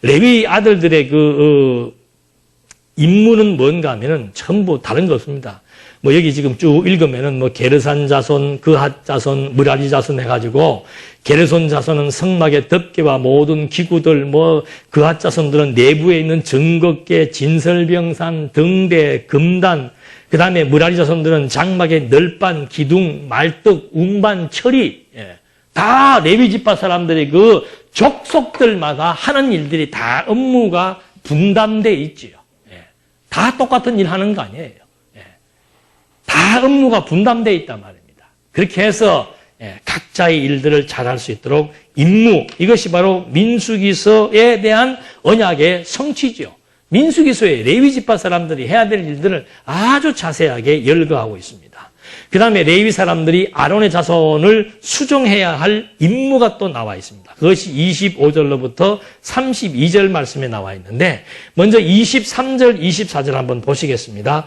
Speaker 1: 레위 아들들의 임무는 뭔가 하면은 전부 다른 거 없습니다. 여기 지금 쭉 읽으면은 게르산 자손, 그핫 자손, 므라리 자손 해가지고 게르손 자손은 성막의 덮개와 모든 기구들, 그핫 자손들은 내부에 있는 증거계, 진설병산, 등대, 금단, 그 다음에 므라리 자손들은 장막의 널반, 기둥, 말뚝, 운반, 처리, 다 레위 지파 사람들이 그 족속들마다 하는 일들이 다 업무가 분담되어 있지요. 다 똑같은 일 하는 거 아니에요. 다 업무가 분담되어 있단 말입니다. 그렇게 해서 각자의 일들을 잘할 수 있도록 임무, 이것이 바로 민수기서에 대한 언약의 성취죠. 민수기서에 레위 지파 사람들이 해야 될 일들을 아주 자세하게 열거하고 있습니다. 그 다음에 레위 사람들이 아론의 자손을 수종해야 할 임무가 또 나와 있습니다. 그것이 25절로부터 32절 말씀에 나와 있는데, 먼저 23절, 24절 한번 보시겠습니다.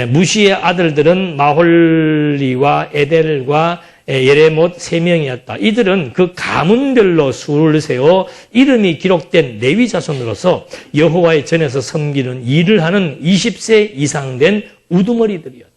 Speaker 1: 무시의 아들들은 마홀리와 에델과 예레못 3명이었다. 이들은 그 가문별로 수를 세워 이름이 기록된 레위 자손으로서 여호와의 전에서 섬기는 일을 하는 20세 이상 된 우두머리들이었다.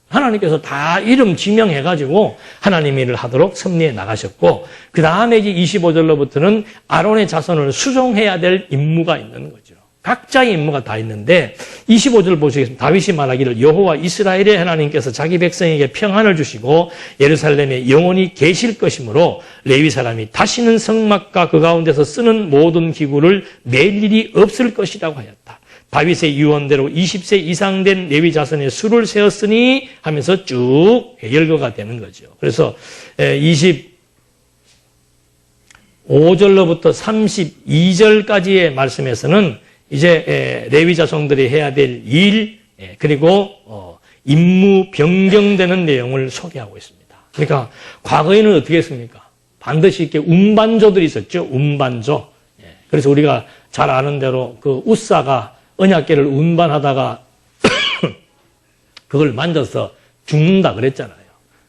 Speaker 1: 하나님께서 다 이름 지명해가지고 하나님 일을 하도록 섭리해 나가셨고, 그 다음에 이제 25절로부터는 아론의 자손을 수종해야 될 임무가 있는 거죠. 각자의 임무가 다 있는데 25절 보시겠습니다. 다윗이 말하기를 여호와 이스라엘의 하나님께서 자기 백성에게 평안을 주시고 예루살렘에 영원히 계실 것이므로 레위 사람이 다시는 성막과 그 가운데서 쓰는 모든 기구를 맬 일이 없을 것이라고 하였다. 다윗의 유언대로 20세 이상 된 레위 자손의 수를 세었으니 하면서 쭉 열거가 되는 거죠. 그래서 25절로부터 32절까지의 말씀에서는 이제 레위 자손들이 해야 될 일, 그리고 임무 변경되는 내용을 소개하고 있습니다. 그러니까 과거에는 어떻게 했습니까? 반드시 이렇게 운반조들이 있었죠. 운반조. 그래서 우리가 잘 아는 대로 그 우사가 언약궤를 운반하다가 그걸 만져서 죽는다 그랬잖아요.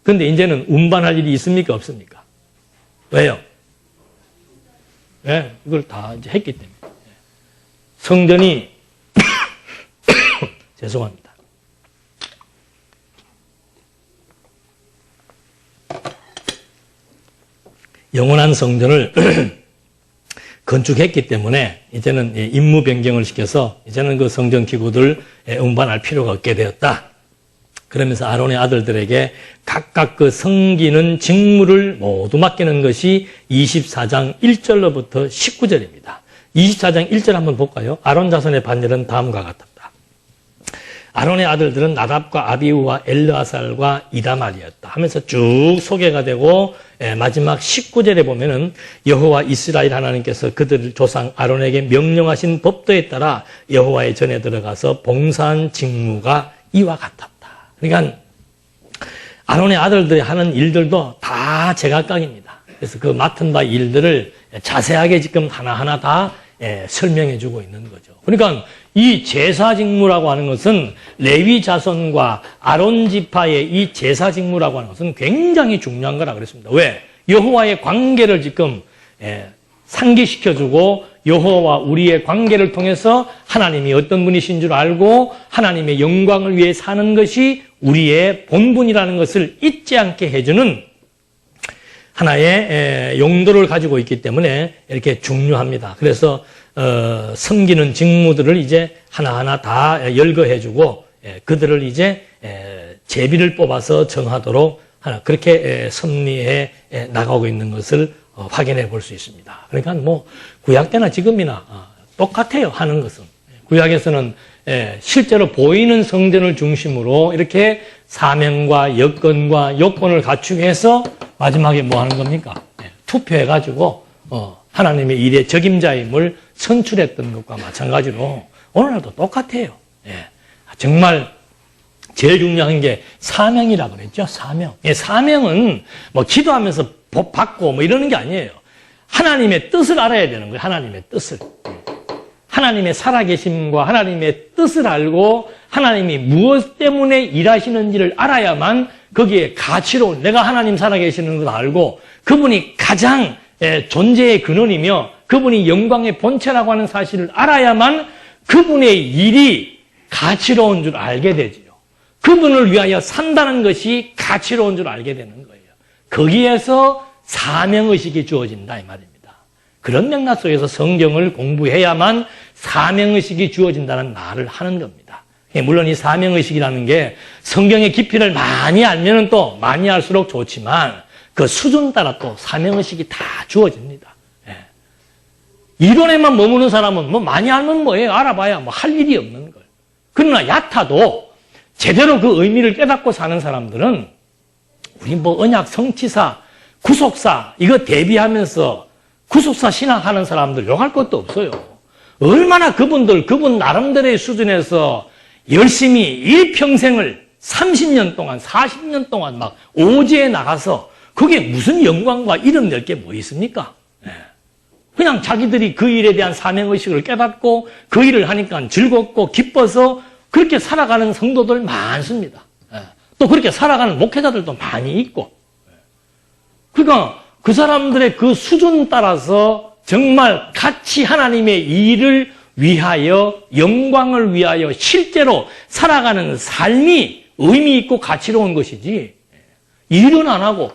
Speaker 1: 그런데 이제는 운반할 일이 있습니까? 없습니까? 왜요? 네, 이걸 다 이제 했기 때문에. 성전이 죄송합니다. 영원한 성전을 건축했기 때문에 이제는 임무 변경을 시켜서 이제는 그 성전 기구들 운반할 필요가 없게 되었다. 그러면서 아론의 아들들에게 각각 그 섬기는 직무를 모두 맡기는 것이 24장 1절로부터 19절입니다. 24장 1절 한번 볼까요? 아론 자손의 반열은 다음과 같았다. 아론의 아들들은 나답과 아비후와 엘르아살과 이다말이었다 하면서 쭉 소개가 되고 마지막 19절에 보면은 여호와 이스라엘 하나님께서 그들 조상 아론에게 명령하신 법도에 따라 여호와의 전에 들어가서 봉사한 직무가 이와 같았다. 그러니까 아론의 아들들이 하는 일들도 다 제각각입니다. 그래서 그 맡은 바 일들을 자세하게 지금 하나하나 다 설명해 주고 있는 거죠. 그러니까 이 제사 직무라고 하는 것은 레위 자손과 아론 지파의 이 제사 직무라고 하는 것은 굉장히 중요한 거라 그랬습니다. 왜? 여호와의 관계를 지금 상기시켜주고 여호와와 우리의 관계를 통해서 하나님이 어떤 분이신 줄 알고 하나님의 영광을 위해 사는 것이 우리의 본분이라는 것을 잊지 않게 해주는 하나의 용도를 가지고 있기 때문에 이렇게 중요합니다. 그래서 섬기는 직무들을 이제 하나하나 다 열거해주고 그들을 이제 제비를 뽑아서 정하도록 그렇게 섭리해 나가고 있는 것을 확인해 볼 수 있습니다. 그러니까 뭐 구약 때나 지금이나 똑같아요. 하는 것은. 구약에서는 실제로 보이는 성전을 중심으로 이렇게 사명과 여건과 요건을 갖추해서 마지막에 뭐 하는 겁니까? 투표해가지고 하나님의 일의 적임자임을 선출했던 것과 마찬가지로 오늘날도 똑같아요. 정말 제일 중요한 게 사명이라 그랬죠. 사명. 사명은 뭐 기도하면서 복 받고 뭐 이러는 게 아니에요. 하나님의 뜻을 알아야 되는 거예요. 하나님의 뜻을. 하나님의 살아계심과 하나님의 뜻을 알고 하나님이 무엇 때문에 일하시는지를 알아야만 거기에 가치로운 내가 하나님 살아계시는 걸 알고 그분이 가장 존재의 근원이며 그분이 영광의 본체라고 하는 사실을 알아야만 그분의 일이 가치로운 줄 알게 되지요. 그분을 위하여 산다는 것이 가치로운 줄 알게 되는 거예요. 거기에서 사명의식이 주어진다 이 말입니다. 그런 맥락 속에서 성경을 공부해야만 사명의식이 주어진다는 말을 하는 겁니다. 물론 이 사명의식이라는 게 성경의 깊이를 많이 알면 또 많이 알수록 좋지만 그 수준 따라 또 사명의식이 다 주어집니다. 이론에만 머무는 사람은 뭐 많이 알면 뭐예요? 알아봐야 뭐 할 일이 없는 걸. 그러나 얕아도 제대로 그 의미를 깨닫고 사는 사람들은 우리 뭐 언약 성취사, 구속사 이거 대비하면서 구속사 신앙하는 사람들 욕할 것도 없어요. 얼마나 그분 나름대로의 수준에서 열심히 일평생을 30년 동안 40년 동안 막 오지에 나가서 그게 무슨 영광과 이름 낼 게 뭐 있습니까? 그냥 자기들이 그 일에 대한 사명의식을 깨닫고 그 일을 하니까 즐겁고 기뻐서 그렇게 살아가는 성도들 많습니다. 또 그렇게 살아가는 목회자들도 많이 있고. 그러니까 그 사람들의 그 수준 따라서 정말 같이 하나님의 일을 위하여 영광을 위하여 실제로 살아가는 삶이 의미 있고 가치로운 것이지 일은 안 하고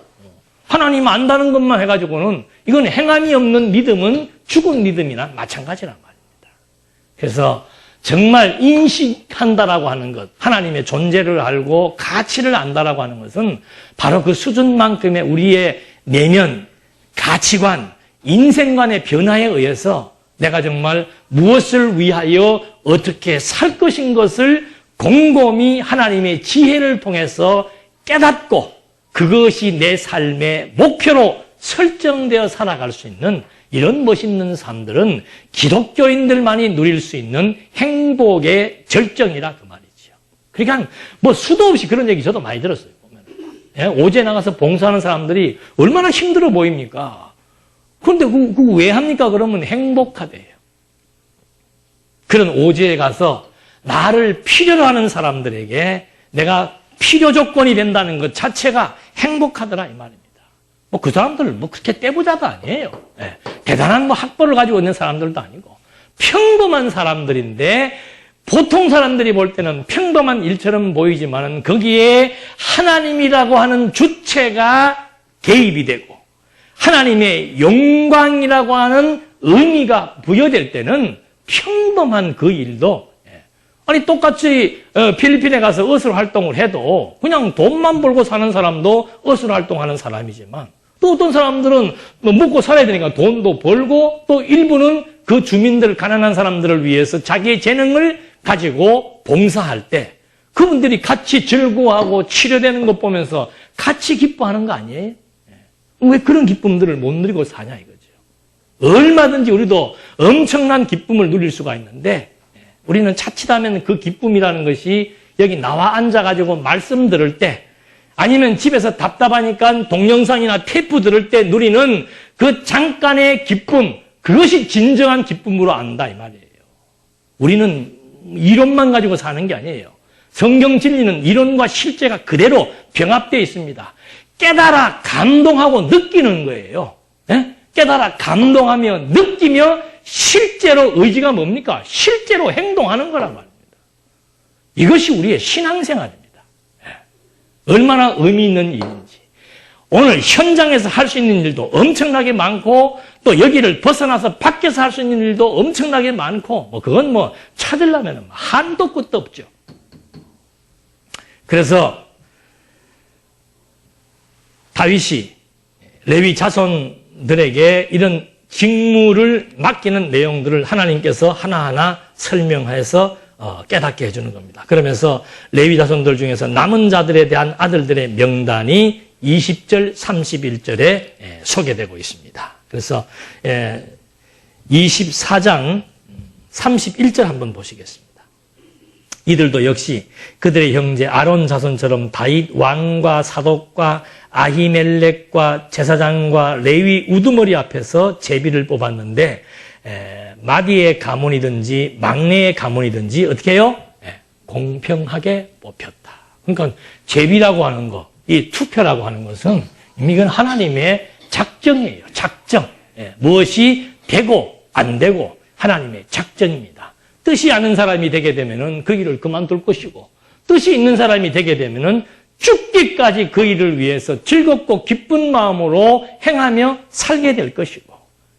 Speaker 1: 하나님 안다는 것만 해가지고는 이건 행함이 없는 믿음은 죽은 믿음이나 마찬가지란 말입니다. 그래서 정말 인식한다라고 하는 것, 하나님의 존재를 알고 가치를 안다라고 하는 것은 바로 그 수준만큼의 우리의 내면, 가치관, 인생관의 변화에 의해서 내가 정말 무엇을 위하여 어떻게 살 것인 것을 곰곰이 하나님의 지혜를 통해서 깨닫고 그것이 내 삶의 목표로 설정되어 살아갈 수 있는 이런 멋있는 삶들은 기독교인들만이 누릴 수 있는 행복의 절정이라 그 말이죠. 그러니까 뭐 수도 없이 그런 얘기 저도 많이 들었어요. 보면. 예? 오제 나가서 봉사하는 사람들이 얼마나 힘들어 보입니까? 그런데 그거 왜 합니까? 그러면 행복하대요. 그런 오제에 가서 나를 필요로 하는 사람들에게 내가 필요 조건이 된다는 것 자체가 행복하더라 이 말입니다. 뭐 그 사람들 뭐 그렇게 떼부자도 아니에요. 네. 대단한 뭐 학벌을 가지고 있는 사람들도 아니고 평범한 사람들인데 보통 사람들이 볼 때는 평범한 일처럼 보이지만은 거기에 하나님이라고 하는 주체가 개입이 되고 하나님의 영광이라고 하는 의미가 부여될 때는 평범한 그 일도 아니 똑같이 필리핀에 가서 어술 활동을 해도 그냥 돈만 벌고 사는 사람도 어술 활동하는 사람이지만 또 어떤 사람들은 뭐 먹고 살아야 되니까 돈도 벌고 또 일부는 그 주민들 가난한 사람들을 위해서 자기의 재능을 가지고 봉사할 때 그분들이 같이 즐거워하고 치료되는 것 보면서 같이 기뻐하는 거 아니에요? 왜 그런 기쁨들을 못 누리고 사냐 이거죠. 얼마든지 우리도 엄청난 기쁨을 누릴 수가 있는데 우리는 자칫하면 그 기쁨이라는 것이 여기 나와 앉아가지고 말씀 들을 때 아니면 집에서 답답하니까 동영상이나 테이프 들을 때 누리는 그 잠깐의 기쁨 그것이 진정한 기쁨으로 안다 이 말이에요. 우리는 이론만 가지고 사는 게 아니에요. 성경 진리는 이론과 실제가 그대로 병합되어 있습니다. 깨달아 감동하고 느끼는 거예요. 네? 깨달아 감동하며 느끼며 실제로 의지가 뭡니까? 실제로 행동하는 거란 말입니다. 이것이 우리의 신앙생활입니다. 얼마나 의미 있는 일인지. 오늘 현장에서 할 수 있는 일도 엄청나게 많고 또 여기를 벗어나서 밖에서 할 수 있는 일도 엄청나게 많고 뭐 그건 뭐 찾으려면 한도 끝도 없죠. 그래서 다윗이 레위 자손들에게 이런 직무를 맡기는 내용들을 하나님께서 하나하나 설명해서 깨닫게 해주는 겁니다. 그러면서 레위 자손들 중에서 남은 자들에 대한 아들들의 명단이 20절, 31절에 소개되고 있습니다. 그래서 24장 31절 한번 보시겠습니다. 이들도 역시 그들의 형제 아론 자손처럼 다윗 왕과 사독과 아히멜렉과 제사장과 레위 우두머리 앞에서 제비를 뽑았는데 마디의 가문이든지 막내의 가문이든지 어떻게 해요? 공평하게 뽑혔다. 그러니까 제비라고 하는 거, 이 투표라고 하는 것은 이건 하나님의 작정이에요. 작정. 무엇이 되고 안 되고 하나님의 작정입니다. 뜻이 않은 사람이 되게 되면은 그 일을 그만둘 것이고 뜻이 있는 사람이 되게 되면은 죽기까지 그 일을 위해서 즐겁고 기쁜 마음으로 행하며 살게 될 것이고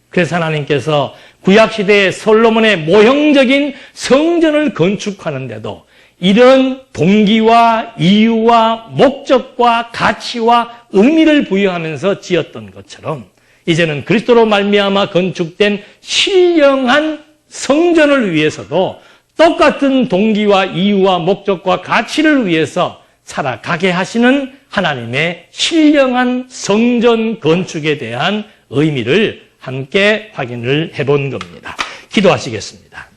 Speaker 1: 그래서 하나님께서 구약시대의 솔로몬의 모형적인 성전을 건축하는데도 이런 동기와 이유와 목적과 가치와 의미를 부여하면서 지었던 것처럼 이제는 그리스도로 말미암아 건축된 신령한 성전을 위해서도 똑같은 동기와 이유와 목적과 가치를 위해서 살아가게 하시는 하나님의 신령한 성전 건축에 대한 의미를 함께 확인을 해본 겁니다. 기도하시겠습니다.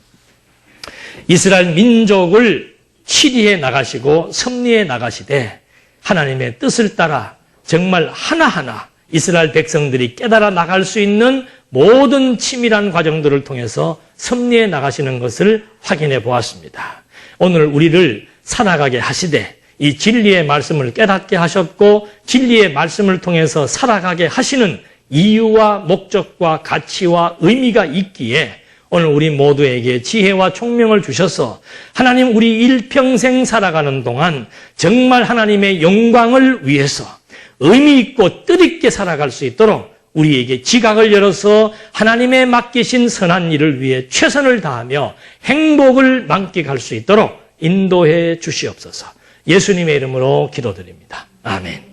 Speaker 1: 이스라엘 민족을 치리해 나가시고 섭리해 나가시되 하나님의 뜻을 따라 정말 하나하나 이스라엘 백성들이 깨달아 나갈 수 있는 모든 치밀한 과정들을 통해서 섭리해 나가시는 것을 확인해 보았습니다. 오늘 우리를 살아가게 하시되 이 진리의 말씀을 깨닫게 하셨고 진리의 말씀을 통해서 살아가게 하시는 이유와 목적과 가치와 의미가 있기에 오늘 우리 모두에게 지혜와 총명을 주셔서 하나님 우리 일평생 살아가는 동안 정말 하나님의 영광을 위해서 의미 있고 뜻있게 살아갈 수 있도록 우리에게 지각을 열어서 하나님의 맡기신 선한 일을 위해 최선을 다하며 행복을 만끽할 수 있도록 인도해 주시옵소서. 예수님의 이름으로 기도드립니다. 아멘.